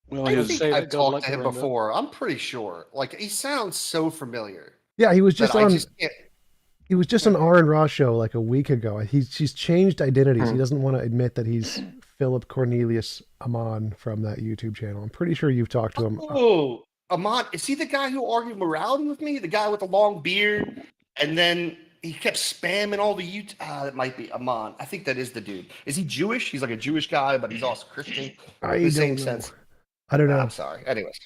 S8: Well,
S6: I
S7: his-
S6: think
S7: say
S6: I've
S7: that God
S6: talked
S7: like
S6: to him
S7: the rainbow.
S6: before. I'm pretty sure. Like he sounds so familiar.
S2: Yeah, he was just
S6: that I
S2: on.
S6: just can't.
S2: He was just on Aaron Ross show like a week ago. She's changed identities.
S6: Hmm.
S2: He doesn't want to admit that he's Philip Cornelius Amon from that YouTube channel. I'm pretty sure you've talked to him.
S6: Oh, Ahmad, is he the guy who argued morality with me? The guy with the long beard, and then he kept spamming all the YouTube. That might be Ahmad. I think that is the dude. Is he Jewish? He's like a Jewish guy, but he's also Christian.
S2: I
S6: The
S2: don't
S6: same
S2: know.
S6: sense.
S2: I don't know.
S6: I'm sorry. Anyways,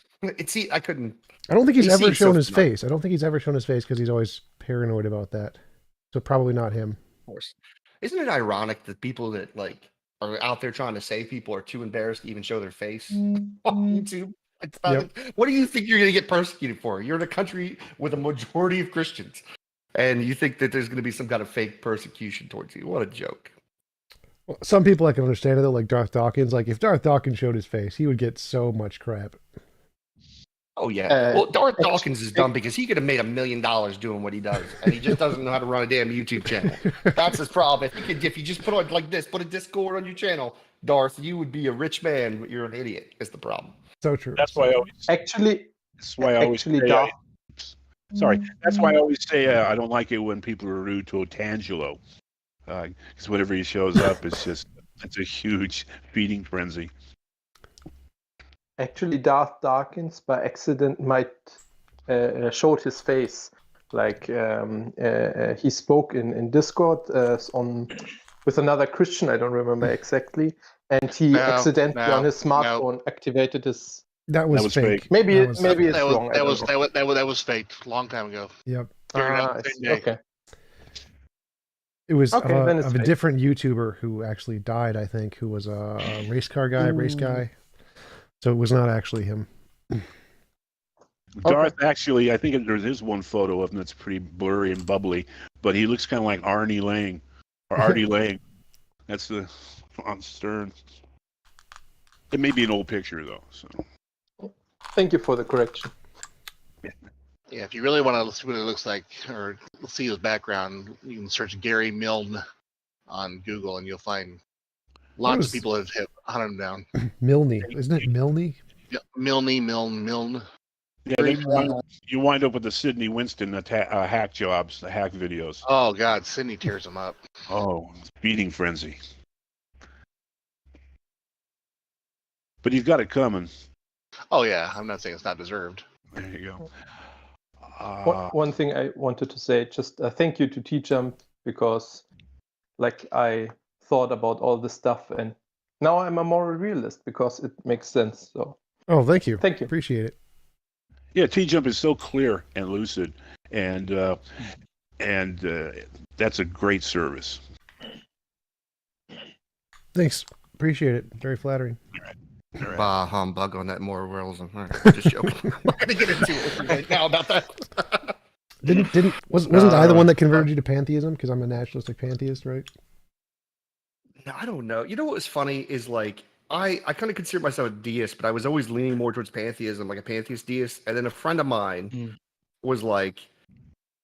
S6: I couldn't.
S2: I don't think he's
S6: He
S2: ever
S6: seems so
S2: shown his
S6: familiar.
S2: face. I don't think he's ever shown his face because he's always paranoid about that. So probably not him.
S6: Of course. Isn't it ironic that people that like are out there trying to save people are too embarrassed to even show their face on YouTube? What do you think you're going to get persecuted for? You're in a country with a majority of Christians, and you think that there's going to be some kind of fake persecution towards you? What a joke!
S2: Well, some people I can understand it though, like Darth Dawkins. Like if Darth Dawkins showed his face, he would get so much crap.
S6: Oh yeah. Well, Darth Dawkins is dumb because he could have made $1 million doing what he does, and he just doesn't know how to run a damn YouTube channel. That's his problem. If you just put on like this, put a Discord on your channel, Darth, you would be a rich man, but you're an idiot. Is the problem.
S2: So true.
S8: That's why I always.
S4: Actually,
S8: That's why I always
S4: actually,
S8: say.
S4: Darth,
S8: Sorry. That's why I always say I don't like it when people are rude to Otangelo, because whenever he shows up, it's a huge feeding frenzy.
S4: actually, Darth Dawkins by accident might showed his face. Like he spoke in Discord with another Christian. I don't remember exactly, and he accidentally on his smartphone activated his.
S2: That was fake.
S4: Maybe
S2: That was-
S4: maybe it's
S9: That
S4: wrong. I
S9: was
S4: don't know.
S9: that was faked a long time ago.
S2: Yep.
S9: Figured out
S4: I
S9: the same
S4: see.
S9: day.
S4: Okay.
S2: It was
S4: Okay, then it's
S2: of a
S4: fake.
S2: different YouTuber who actually died, I think, who was a race guy. So it was not actually him.
S8: Darth actually, I think there is one photo of him that's pretty blurry and bubbly, but he looks kind of like Arnie Lang or Artie Lang. That's the on Stern. It may be an old picture though. So
S4: Thank you for the correction.
S9: Yeah, if you really want to see what it looks like or see his background, you can search Gary Milne on Google and you'll find lots
S2: was-
S9: of people have hunted him down.
S2: Milne, isn't it Milne?
S9: Yeah, Milne.
S8: yeah, you wind up with the Sidney Winston hack jobs, the hack videos.
S9: Oh God, Sydney tears him up.
S8: Oh, feeding frenzy. But you've got it coming.
S9: Oh yeah, I'm not saying it's not deserved.
S8: There you go.
S4: One thing I wanted to say, just thank you to TJump because, like, I thought about all this stuff and now I'm a moral realist because it makes sense. So
S2: Oh, thank you.
S4: Thank you.
S2: Appreciate it.
S8: Yeah, TJump is so clear and lucid, and that's a great service.
S2: Thanks. Appreciate it. Very flattering.
S8: All right.
S6: Bah humbug on that moralism. All right, just joking. I'm not gonna get into it with you right now about that.
S2: Wasn't I the one that converted you to pantheism? Because I'm a naturalistic pantheist, right?
S6: No, I don't know. You know what was funny is like I kind of consider myself a deist, but I was always leaning more towards pantheism, like a pantheist deist. And then a friend of mine was like,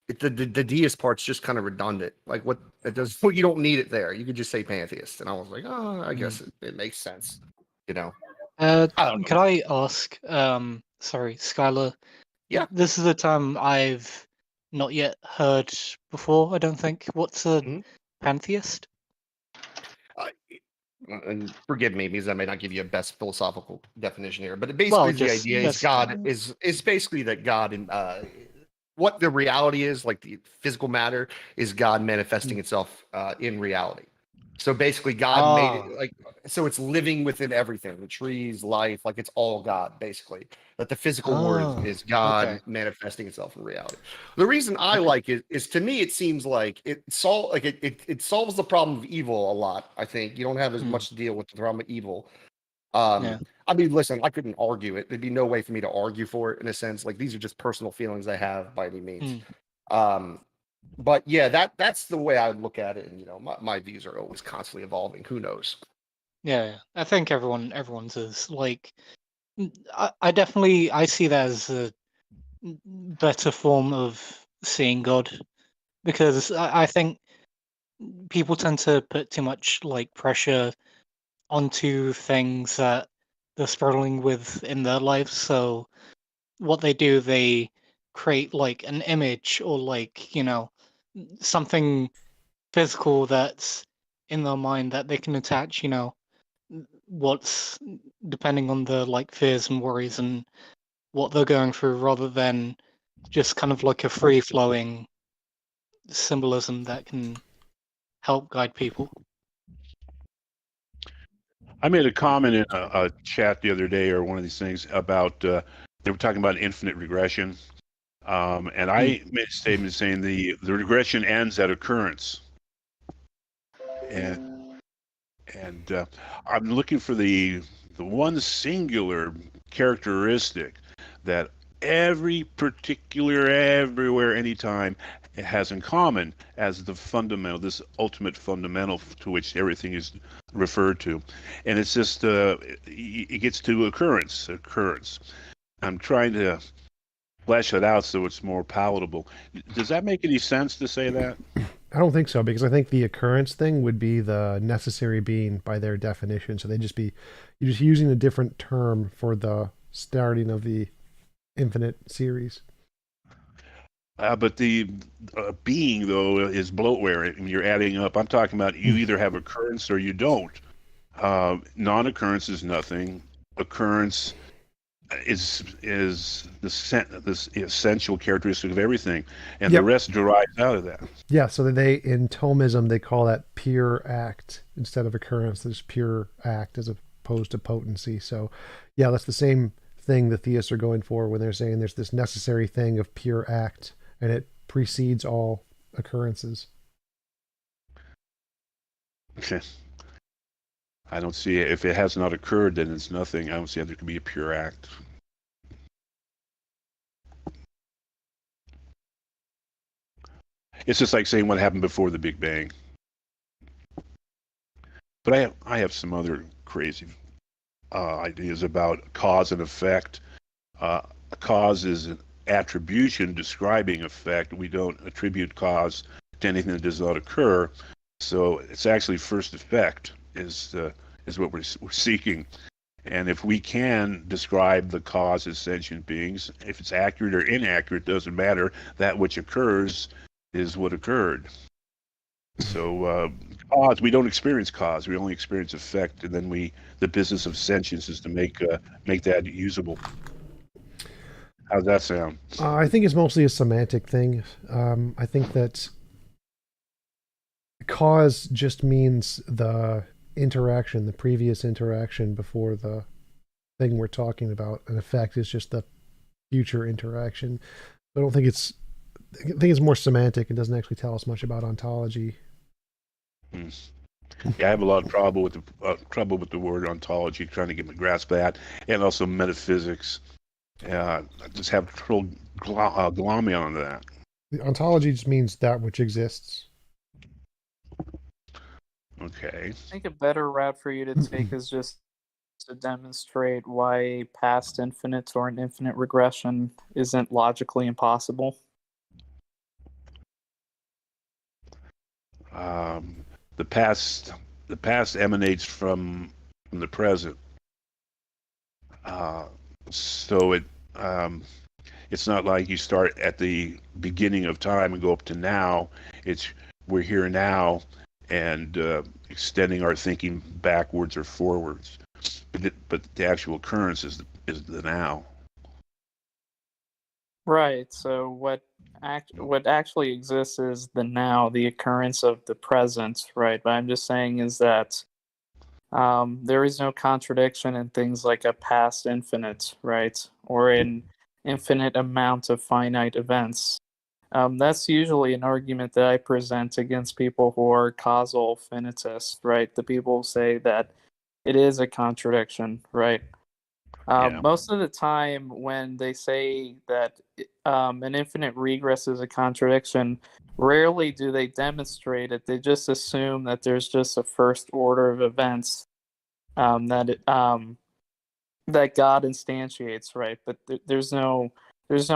S6: the deist part's just kind of redundant. Like what it does, well, you don't need it there. You could just say pantheist. And I was like, oh, I guess it makes sense. You know. I don't know.
S7: Could I ask? Sorry, Skylar.
S6: Yeah.
S7: This is a term I've not yet heard before. I don't think. What's a pantheist?
S6: And forgive me because I may not give you a best philosophical definition here, but it basically the idea is God is basically that God and what the reality is, like the physical matter, is God manifesting itself in reality. So basically, God made it like so it's living within everything, the trees, life, like it's all God, basically. That the physical world is God manifesting itself in reality. The reason I like it is, to me, it seems like it solves the problem of evil a lot. I think you don't have as much to deal with the problem of evil. I mean, listen, I couldn't argue it. There'd be no way for me to argue for it in a sense. Like these are just personal feelings I have by any means. But yeah, that's the way I would look at it. And you know, my views are always constantly evolving. Who knows?
S7: Yeah, I think everyone's is like. I definitely see that as a better form of seeing God, because I think people tend to put too much like pressure onto things that they're struggling with in their lives. So what they do, they create like an image or like, you know, something physical that's in their mind that they can attach, you know, what's depending on the like fears and worries and what they're going through, rather than just kind of like a free flowing symbolism that can help guide people.
S8: I made a comment in a chat the other day, or one of these things, about they were talking about infinite regression, and I made a statement saying the regression ends at occurrence, and I'm looking for the one singular characteristic that every particular, everywhere, anytime, it has in common as the fundamental, this ultimate fundamental to which everything is referred to. And it's just, it gets to occurrence. I'm trying to flesh it out so it's more palatable. Does that make any sense to say that?
S2: I don't think so, because I think the occurrence thing would be the necessary being by their definition. So you're just using a different term for the starting of the infinite series.
S8: But the being, though, is bloatware. I mean, you're adding up. I'm talking about you either have occurrence or you don't. Non-occurrence is nothing. Occurrence is this essential characteristic of everything, and the rest derives out of that.
S2: Yeah, so in Thomism they call that pure act instead of occurrence. There's pure act as opposed to potency. So yeah, that's the same thing the theists are going for when they're saying there's this necessary thing of pure act, and it precedes all occurrences.
S8: Okay. I don't see it. If it has not occurred, then it's nothing. I don't see how there can be a pure act. It's just like saying what happened before the Big Bang. But I have some other crazy ideas about cause and effect. A cause is an attribution describing effect. We don't attribute cause to anything that does not occur. So it's actually first effect is what we're seeking. And if we can describe the cause as sentient beings, if it's accurate or inaccurate, doesn't matter. That which occurs is what occurred. So cause, we don't experience cause, we only experience effect, and then the business of sentience is to make that usable. How's that sound?
S2: I think it's mostly a semantic thing. I think that cause just means the interaction, the previous interaction before the thing we're talking about. An effect is just the future interaction. I don't think it's. I think it's more semantic and doesn't actually tell us much about ontology.
S8: Yeah, I have a lot of trouble with the word ontology, trying to get my grasp of that, and also metaphysics. I just have trouble glomming onto that.
S2: The ontology just means that which exists.
S8: Okay.
S10: I think a better route for you to take is just to demonstrate why past infinite or an infinite regression isn't logically impossible.
S8: The past emanates from the present. So it's not like you start at the beginning of time and go up to now. We're here now, and extending our thinking backwards or forwards. But the actual occurrence is the now.
S10: Right. So what actually exists is the now, the occurrence of the present. Right. But I'm just saying is that there is no contradiction in things like a past infinite, right, or an infinite amount of finite events. That's usually an argument that I present against people who are causal finitists, right? The people who say that it is a contradiction, right? Most of the time, when they say that an infinite regress is a contradiction, rarely do they demonstrate it. They just assume that there's just a first order of events that God instantiates, right? But there's no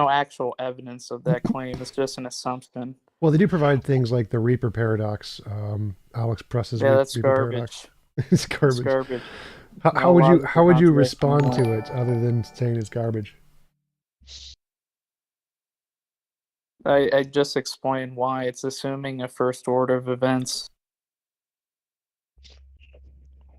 S10: actual evidence of that claim. It's just an assumption.
S2: Well, they do provide things like the Reaper paradox. Alex Press's
S10: that's
S2: Reaper
S10: garbage.
S2: paradox. It's garbage.
S10: It's garbage.
S2: How would you respond to it other than saying it's garbage?
S10: I just explained why. It's assuming a first order of events.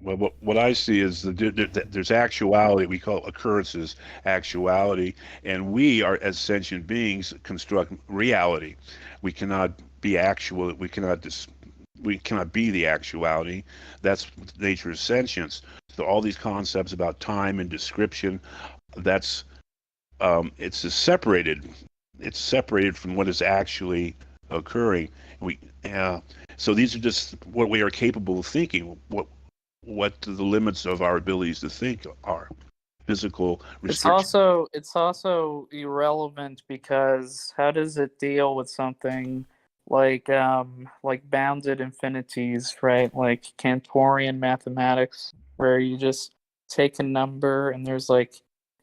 S8: Well, what I see is there's actuality. We call occurrences actuality, and we are, as sentient beings, construct reality. We cannot be actual. We cannot be the actuality. That's the nature of sentience. So all these concepts about time and description, it's separated. It's separated from what is actually occurring. So these are just what we are capable of thinking. What the limits of our abilities to think are. Physical restriction.
S10: It's also irrelevant because how does it deal with something like bounded infinities, right? Like Cantorian mathematics, where you just take a number and there's like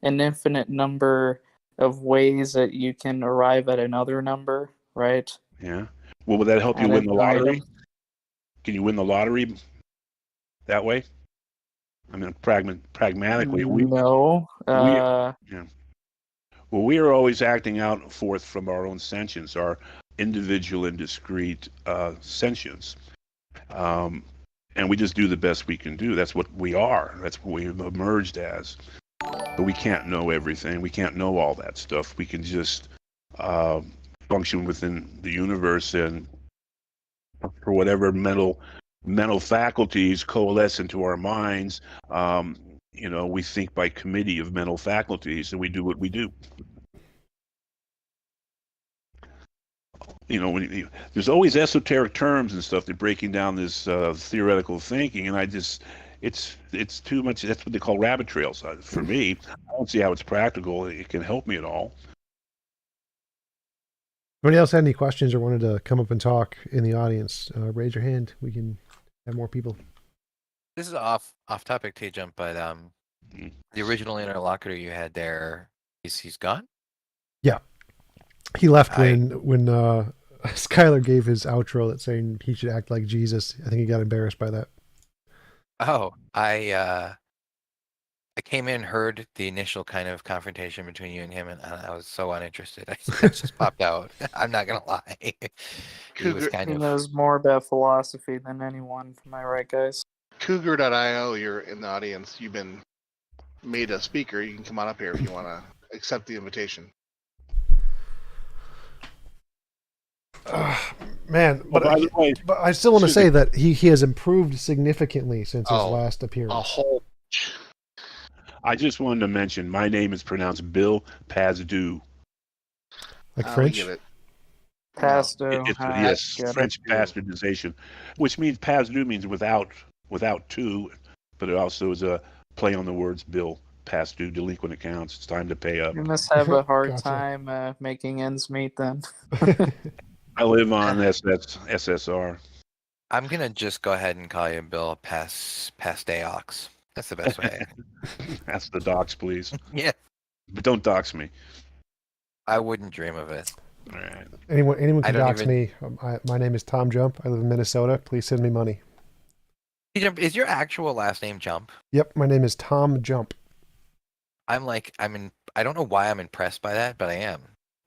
S10: an infinite number of ways that you can arrive at another number, right?
S8: Yeah. Well, would that help you win the lottery? Can you win the lottery that way? I mean, pragmatically,
S10: no.
S8: Well, we are always acting out forth from our own sentience, our individual and discrete sentience, and we just do the best we can do. That's what we are. That's what we've emerged as. But we can't know everything. We can't know all that stuff. We can just function within the universe, and for whatever mental faculties coalesce into our minds, we think by committee of mental faculties, and we do what we do. There's always esoteric terms and stuff. They're breaking down this theoretical thinking, and it's too much. That's what they call rabbit trails. For me, I don't see how it's practical. It can help me at all.
S2: Anybody else had any questions or wanted to come up and talk in the audience? Raise your hand. We can have more people.
S11: This is off topic, TJump, but the original interlocutor you had there, he's gone?
S2: Yeah. He left when Skylar gave his outro that saying he should act like Jesus. I think he got embarrassed by that.
S11: Oh, I came in, heard the initial kind of confrontation between you and him, and I was so uninterested. I just popped out. I'm not gonna lie. He
S10: knows more about philosophy than anyone. Am I right, guys?
S9: Cougar.io, you're in the audience. You've been made a speaker. You can come on up here if you want to accept the invitation.
S2: Man, but I still want to say that he has improved significantly since his last appearance.
S8: I just wanted to mention my name is pronounced Bill Pazdu.
S2: Like
S9: We
S2: French?
S9: give it.
S10: Pasto.
S8: It's
S10: I
S8: yes,
S10: get it.
S8: French bastardization, which means Pazdu means without two, but it also is a play on the words Bill past due delinquent accounts. It's time to pay up.
S10: You must have a hard
S2: Gotcha.
S10: time making ends meet then.
S8: I live on SSR.
S11: I'm gonna just go ahead and call you Bill Pasteox. That's the best way.
S8: Ask the docs, please.
S11: Yeah,
S8: But don't dox me.
S11: I wouldn't dream of it.
S8: All right.
S2: Anyone
S11: I
S2: can
S11: don't
S2: dox
S11: even-
S2: me. My name is Tom Jump. I live in Minnesota. Please send me money.
S11: TJump, is your actual last name Jump?
S2: Yep, my name is Tom Jump.
S11: I don't know why I'm impressed by that, but I am.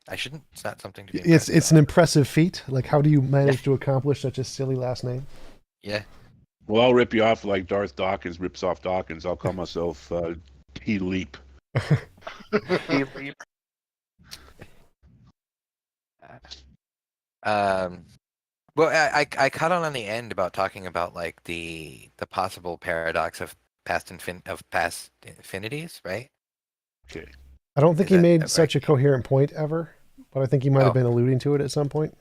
S11: I shouldn't. It's not something to be.
S2: It's
S11: impressed
S2: an
S11: about.
S2: impressive feat. Like, how do you manage to accomplish such a silly last name?
S11: Yeah.
S8: Well, I'll rip you off like Darth Dawkins rips off Dawkins. I'll call myself T Leap.
S11: Well, I caught on the end about talking about like the possible paradox of past infinities, right?
S8: Okay.
S2: I don't think
S11: Is
S2: he
S11: that
S2: made
S11: right?
S2: such a coherent point ever, but I think he might have
S11: Oh.
S2: been alluding to it at some point.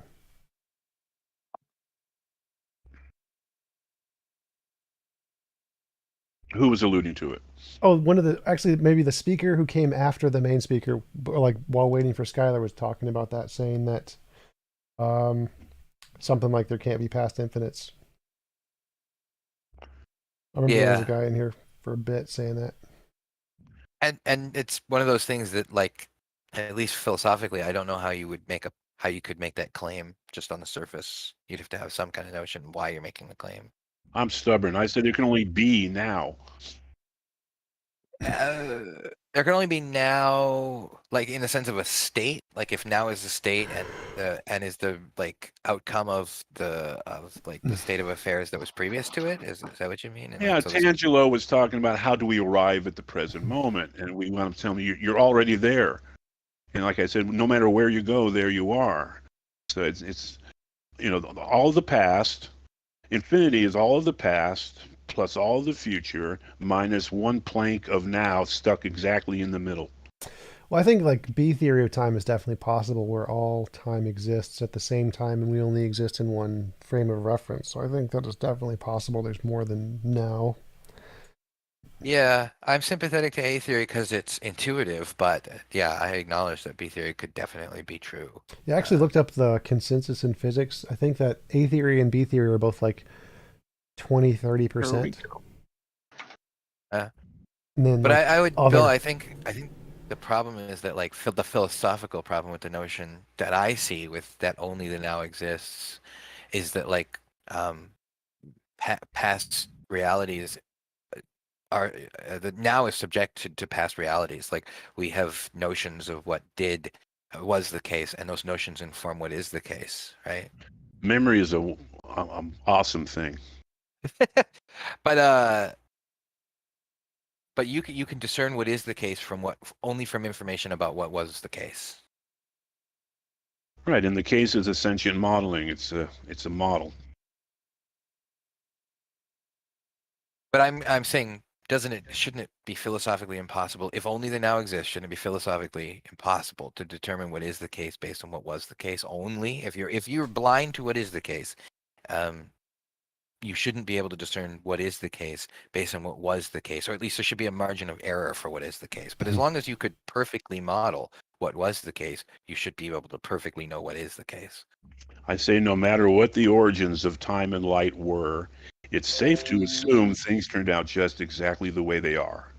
S8: Who was alluding to it?
S2: Oh, maybe the speaker who came after the main speaker, like while waiting for Skylar, was talking about that, saying that something like there can't be past infinites. I remember there was a
S11: Yeah.
S2: guy in here for a bit saying that.
S11: And it's one of those things that, like, at least philosophically, I don't know how you could make that claim just on the surface. You'd have to have some kind of notion why you're making the claim.
S8: I'm stubborn. I said there can only be now.
S11: There can only be now, like in the sense of a state. Like if now is the state and is the like outcome of the state of affairs that was previous to it. Is that what you mean? And,
S8: Yeah,
S11: like, so this-
S8: Tangelo was talking about how do we arrive at the present moment, and we want to tell me you're already there. And like I said, no matter where you go, there you are. So it's all of the past. Infinity is all of the past plus all of the future minus one plank of now stuck exactly in the middle.
S2: Well, I think like B theory of time is definitely possible, where all time exists at the same time and we only exist in one frame of reference. So I think that is definitely possible. There's more than now.
S11: Yeah, I'm sympathetic to A theory because it's intuitive, but yeah, I acknowledge that B theory could definitely be true.
S2: Yeah, I actually looked up the consensus in physics. I think that A theory and B theory are both like 20-30%.
S11: Yeah.
S2: And then,
S11: But
S2: like,
S11: I would,
S2: other-
S11: Bill, I think the problem is that like the philosophical problem with the notion that I see with that only the now exists is that like past realities are the now is subject to past realities. Like we have notions of what was the case, and those notions inform what is the case, right?
S8: Memory is a awesome thing.
S11: But you can discern what is the case from only from information about what was the case.
S8: Right, and the case is sentient modeling. It's a model.
S11: But I'm saying, shouldn't it be philosophically impossible? If only the now exists, shouldn't it be philosophically impossible to determine what is the case based on what was the case only? If you're blind to what is the case, you shouldn't be able to discern what is the case based on what was the case, or at least there should be a margin of error for what is the case. But as long as you could perfectly model what was the case, you should be able to perfectly know what is the case.
S8: I say no matter what the origins of time and light were, it's safe to assume things turned out just exactly the way they are.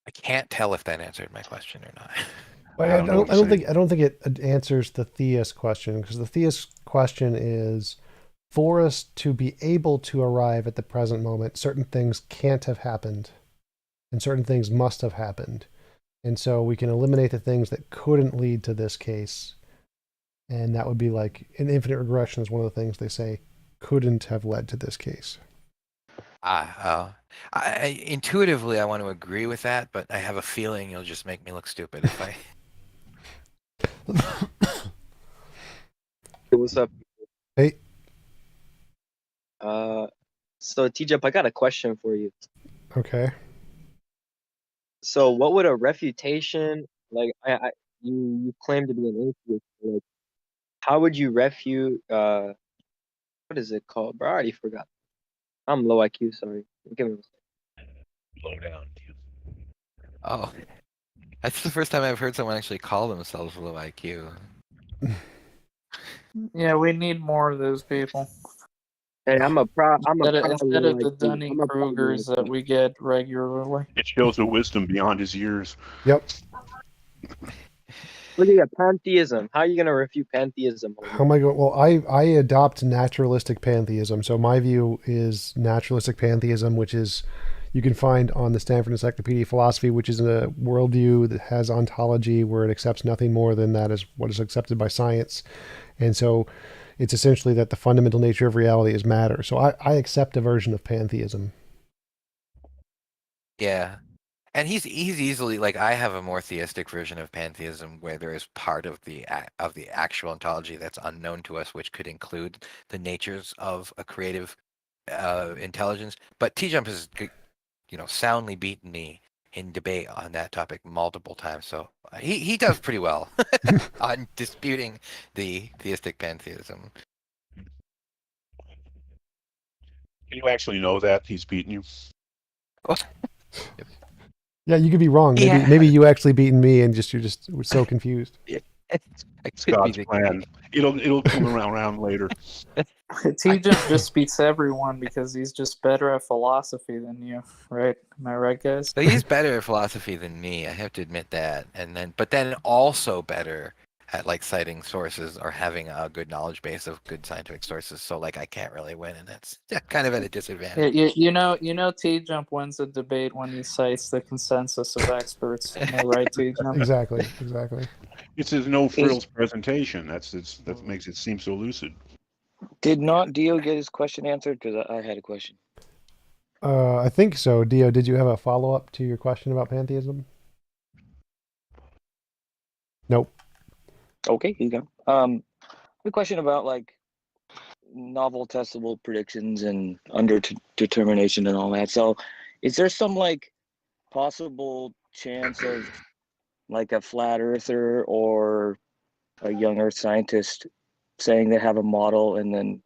S11: I can't tell if that answered my question or not.
S2: But
S8: I don't know what to say.
S2: I don't think it answers the theist question, because the theist question is, for us to be able to arrive at the present moment, certain things can't have happened and certain things must have happened. And so we can eliminate the things that couldn't lead to this case. And that would be like an infinite regression is one of the things they say couldn't have led to this case.
S11: Intuitively, I want to agree with that, but I have a feeling you'll just make me look stupid if I.
S12: Hey, what's up?
S2: Hey,
S12: So TJump, I got a question for you.
S2: okay.
S12: So what would a refutation like? You claim to be an atheist. Like, how would you refute? What is it called, bro? I already forgot. I'm low IQ. Sorry. Give me a second.
S8: Slow down.
S11: Oh, that's the first time I've heard someone actually call themselves low IQ.
S10: Yeah, we need more of those people.
S12: Hey, I'm a proud
S10: Instead
S12: low
S10: of the
S12: IQ.
S10: Dunning
S12: I'm a proud low
S10: Krugers that
S12: IQ.
S10: we get regularly.
S8: It shows a wisdom beyond his years.
S2: Yep.
S12: Look at that pantheism. How are you gonna refute pantheism?
S2: How am I going? Well, I adopt naturalistic pantheism. So my view is naturalistic pantheism, which is you can find on the Stanford Encyclopedia of Philosophy, which is a worldview that has ontology where it accepts nothing more than that is what is accepted by science. And so it's essentially that the fundamental nature of reality is matter. So I accept a version of pantheism.
S11: Yeah. And he's easily like I have a more theistic version of pantheism where there is part of the actual ontology that's unknown to us, which could include the natures of a creative intelligence. But TJump has soundly beaten me in debate on that topic multiple times, so he does pretty well on disputing the theistic pantheism.
S8: Can you actually know that he's beaten you?
S2: Yeah, you could be wrong. Maybe you actually beaten me, and you're just so confused.
S8: It's God's plan. It'll come around later.
S10: TJump just beats everyone because he's just better at philosophy than you, right? Am I right, guys?
S11: So he's better at philosophy than me. I have to admit that, but then also better at like citing sources or having a good knowledge base of good scientific sources. So like I can't really win, and that's kind of at a disadvantage.
S10: You know, TJump wins a debate when he cites the consensus of experts. Am I right, TJump?
S2: Exactly.
S8: It's his no frills presentation. That makes it seem so lucid.
S12: Did not Dio get his question answered? Because I had a question.
S2: I think so. Dio, did you have a follow-up to your question about pantheism? Nope.
S12: Okay, here you go. A question about like novel testable predictions and determination and all that. So, is there some like possible chance of like a flat earther or a young earth scientist saying they have a model and then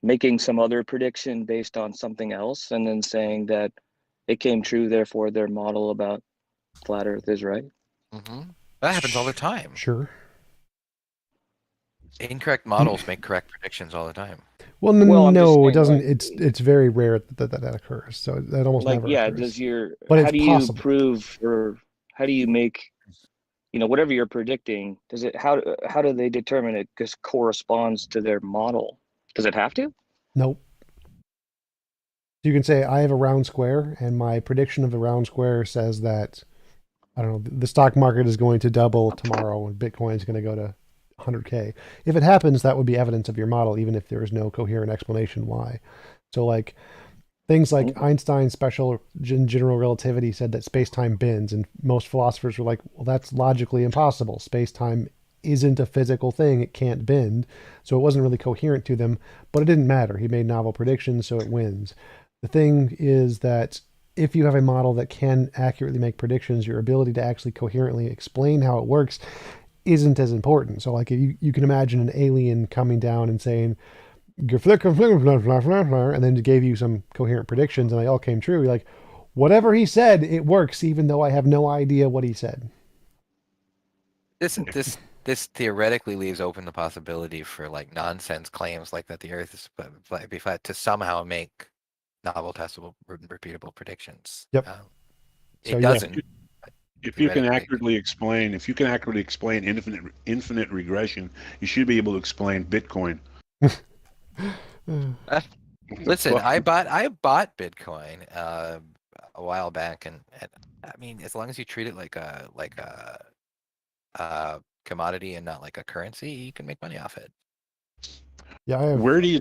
S12: making some other prediction based on something else and then saying that it came true, therefore their model about flat earth is right?
S11: Mm-hmm. That happens all the time.
S2: Sure.
S11: Incorrect models make correct predictions all the time.
S2: Well, no, it doesn't.
S12: Like,
S2: it's very rare that occurs. So that almost
S12: like,
S2: never
S12: yeah,
S2: occurs.
S12: how do you prove, or how do you make, whatever you're predicting, how do they determine it just corresponds to their model? Does it have to?
S2: Nope. You can say I have a round square, and my prediction of the round square says that, I don't know, the stock market is going to double tomorrow and Bitcoin is going to go to 100K. If it happens, that would be evidence of your model, even if there is no coherent explanation why. So like things like Einstein's special general relativity said that space-time bends, and most philosophers were like, well, that's logically impossible. Space-time isn't a physical thing. It can't bend. So it wasn't really coherent to them, but it didn't matter. He made novel predictions, so it wins. The thing is that if you have a model that can accurately make predictions, your ability to actually coherently explain how it works isn't as important. So like you can imagine an alien coming down and saying, and then gave you some coherent predictions and they all came true. You're like, whatever he said, it works, even though I have no idea what he said.
S11: This theoretically leaves open the possibility for like nonsense claims like that the Earth is be flat to somehow make novel, testable, repeatable predictions.
S2: Yep.
S11: It doesn't.
S8: If you can accurately explain infinite regression, you should be able to explain Bitcoin.
S11: Listen, I bought Bitcoin a while back, and I mean, as long as you treat it like a commodity and not like a currency, you can make money off it.
S2: Yeah.
S8: Where do you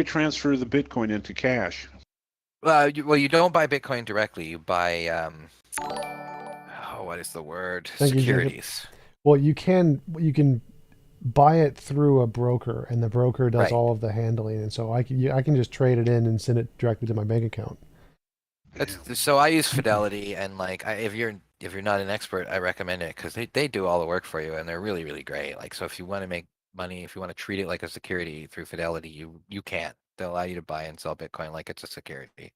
S8: transfer the Bitcoin into cash?
S11: You don't buy Bitcoin directly. You buy what is the word? Securities.
S2: Well, you can buy it through a broker, and the broker does all of the handling, and so I can just trade it in and send it directly to my bank account.
S11: So I use Fidelity, and like if you're not an expert, I recommend it because they do all the work for you, and they're really really great. Like so, if you want to make money, if you want to treat it like a security through Fidelity, you can. They'll allow you to buy and sell Bitcoin like it's a security.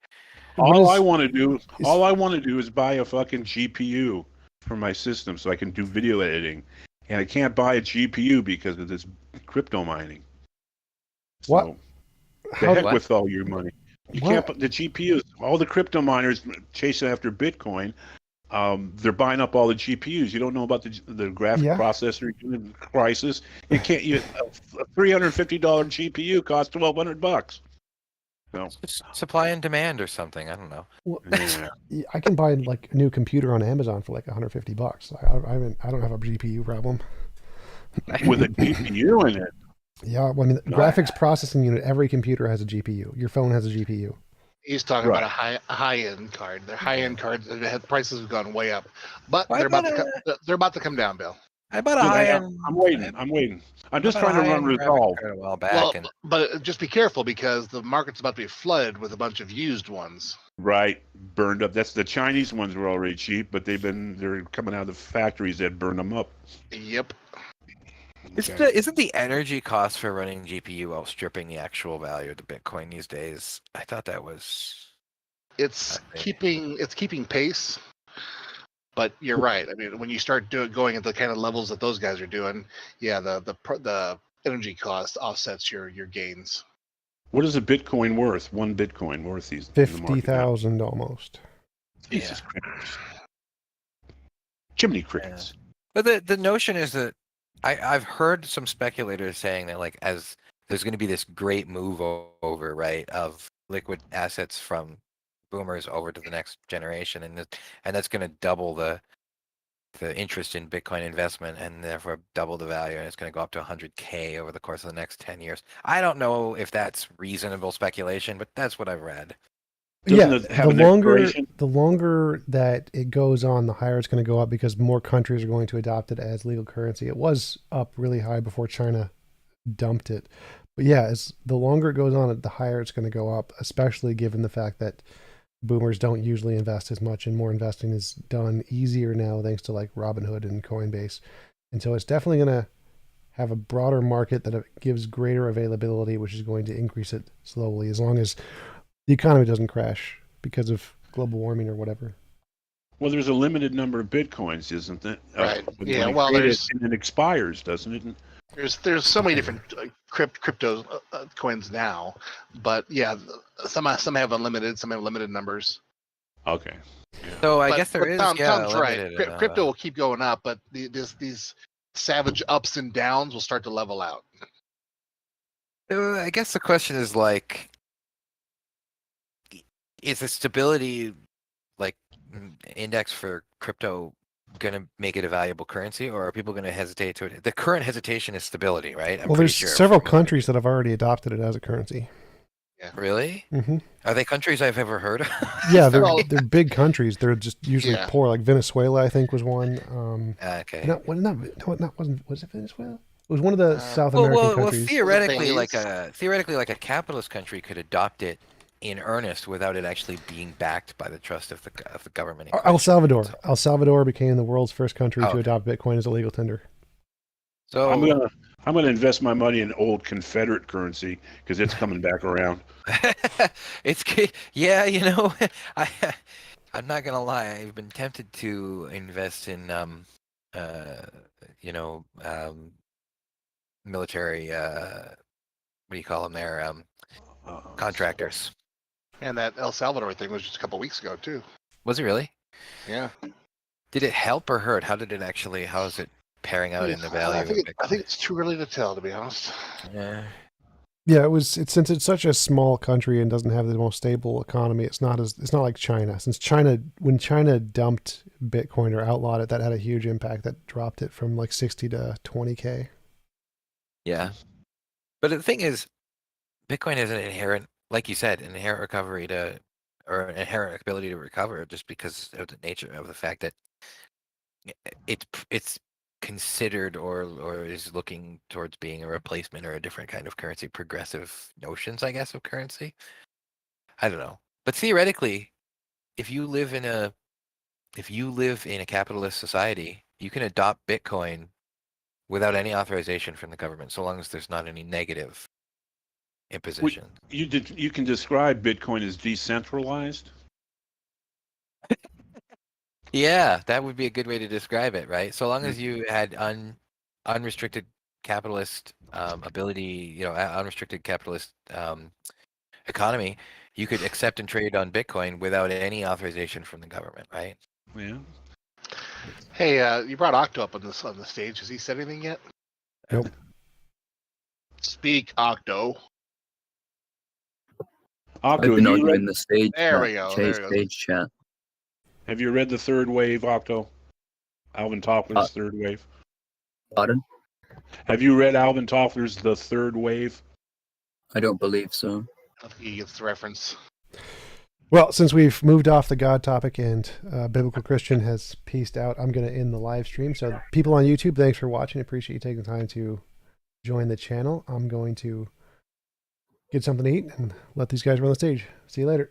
S8: All I want to do is buy a fucking GPU for my system so I can do video editing, and I can't buy a GPU because of this crypto mining.
S2: What?
S8: So,
S2: How-
S8: the heck
S11: What?
S8: with all your money. You
S2: What?
S8: can't put the GPUs. All the crypto miners chasing after Bitcoin. They're buying up all the GPUs. You don't know about the graphic
S2: Yeah.
S8: processor crisis. You can't. A $350 GPU costs $1,200. So
S11: It's supply and demand or something. I don't know.
S2: Well,
S8: yeah.
S2: yeah, I can buy like a new computer on Amazon for like $150. I don't have a GPU problem.
S8: With a GPU in it.
S2: Yeah, well, I mean, graphics processing unit. Every computer has a GPU. Your phone has a GPU.
S9: He's talking
S8: Right.
S9: about a high end card. Their high end cards prices have gone way up, but
S11: Why
S9: they're about
S11: not
S9: they're about to come down, Bill.
S11: I bought a
S8: Good,
S11: high end.
S8: I'm waiting. I'm just
S11: I bought a
S8: trying to run
S11: high-end graphics
S8: Resolve.
S11: card a while back,
S9: Well,
S11: and
S9: but just be careful because the market's about to be flooded with a bunch of used ones.
S8: Right, burned up. That's the Chinese ones were already cheap, but they're coming out of the factories that burned them up.
S9: Yep.
S11: isn't the energy cost for running GPU outstripping the actual value of the Bitcoin these days? I thought that was.
S9: It's
S11: I think.
S9: keeping pace. But you're right. I mean, when you start going at the kind of levels that those guys are doing, yeah, the energy cost offsets your gains.
S8: What is a Bitcoin worth? One Bitcoin worth these in the market now?
S2: 50,000 almost.
S8: Jesus Christ. Chimney crickets.
S11: But the notion is that I've heard some speculators saying that like as there's going to be this great move over right of liquid assets from boomers over to the next generation, and that's going to double the interest in Bitcoin investment and therefore double the value, and it's going to go up to 100K over the course of the next 10 years. I don't know if that's reasonable speculation, but that's what I've read.
S8: Doesn't it have an expiration?
S2: The longer that it goes on, the higher it's going to go up because more countries are going to adopt it as legal currency. It was up really high before China dumped it. But yeah, as the longer it goes on, the higher it's going to go up, especially given the fact that boomers don't usually invest as much, and more investing is done easier now thanks to like Robinhood and Coinbase. And so it's definitely going to have a broader market that gives greater availability, which is going to increase it slowly as long as the economy doesn't crash because of global warming or whatever.
S8: Well, there's a limited number of Bitcoins, isn't there?
S9: Right.
S8: When
S9: Yeah,
S8: they
S9: well,
S8: create
S9: there's-
S8: it, and it expires, doesn't it?
S9: There's so many different crypto coins now, but yeah, some have unlimited, some have limited numbers.
S8: Okay.
S11: So I
S9: But-
S11: guess there
S9: but
S11: is
S9: Tom's right.
S11: limited,
S9: Crypto will keep going up, but these savage ups and downs will start to level out.
S11: I guess the question is like, is the stability like index for crypto going to make it a valuable currency, or are people going to hesitate to it? The current hesitation is stability, right? I'm
S2: Well,
S11: pretty
S2: there's
S11: sure
S2: several
S11: from-
S2: countries that have already adopted it as a currency.
S11: Really?
S2: Hmm.
S11: Are they countries I've ever heard of?
S2: Yeah,
S9: Well-
S2: they're big countries. They're just usually
S9: Yeah.
S2: poor. Like Venezuela, I think, was one.
S11: Okay.
S2: Was it Venezuela? It was one of the South American countries.
S11: Theoretically,
S9: Philippines.
S11: like a capitalist country could adopt it in earnest without it actually being backed by the trust of the government. in
S2: El
S11: question.
S2: Salvador.
S11: So-
S2: El Salvador became the world's first country to
S11: Okay.
S2: adopt Bitcoin as a legal tender.
S11: So
S8: I'm gonna invest my money in old Confederate currency because it's coming back around.
S11: yeah, you know, I'm not gonna lie. I've been tempted to invest in military what do you call them there? Contractors.
S9: And that El Salvador thing was just a couple weeks ago too.
S11: Was it really?
S9: Yeah.
S11: Did it help or hurt? How is it pairing out in the value
S9: I
S11: of
S9: think
S11: Bitcoin?
S9: it's too early to tell, to be honest.
S11: Yeah.
S2: Yeah, since it's such a small country and doesn't have the most stable economy. It's not like China. When China dumped Bitcoin or outlawed it, that had a huge impact. That dropped it from like 60 to 20K.
S11: Yeah. But the thing is, Bitcoin has an inherent, like you said, an inherent an inherent ability to recover just because of the nature of the fact that it's considered or is looking towards being a replacement or a different kind of currency, progressive notions, I guess, of currency. I don't know. But theoretically, if you live in a capitalist society, you can adopt Bitcoin without any authorization from the government, so long as there's not any negative imposition.
S8: You can describe Bitcoin as decentralized.
S11: Yeah, that would be a good way to describe it, right? So long as you had unrestricted capitalist ability, unrestricted capitalist economy, you could accept and trade on Bitcoin without any authorization from the government, right?
S8: Yeah.
S9: Hey, you brought Octo up on the stage. Has he said anything yet?
S2: Nope.
S9: Speak, Octo.
S8: Octo,
S13: I've been
S8: have you
S13: arguing
S8: read,
S13: the stage
S9: There
S13: chat.
S9: we go. There we go.
S13: Stage chat.
S8: have you read The Third Wave, Octo? Alvin Toffler's Third Wave.
S13: Pardon?
S8: Have you read Alvin Toffler's The Third Wave?
S13: I don't believe so.
S9: I think he gets the reference.
S2: Well, since we've moved off the God topic and Biblical Christian has peaced out, I'm going to end the live stream. So people on YouTube, thanks for watching. Appreciate you taking the time to join the channel. I'm going to get something to eat and let these guys run the stage. See you later.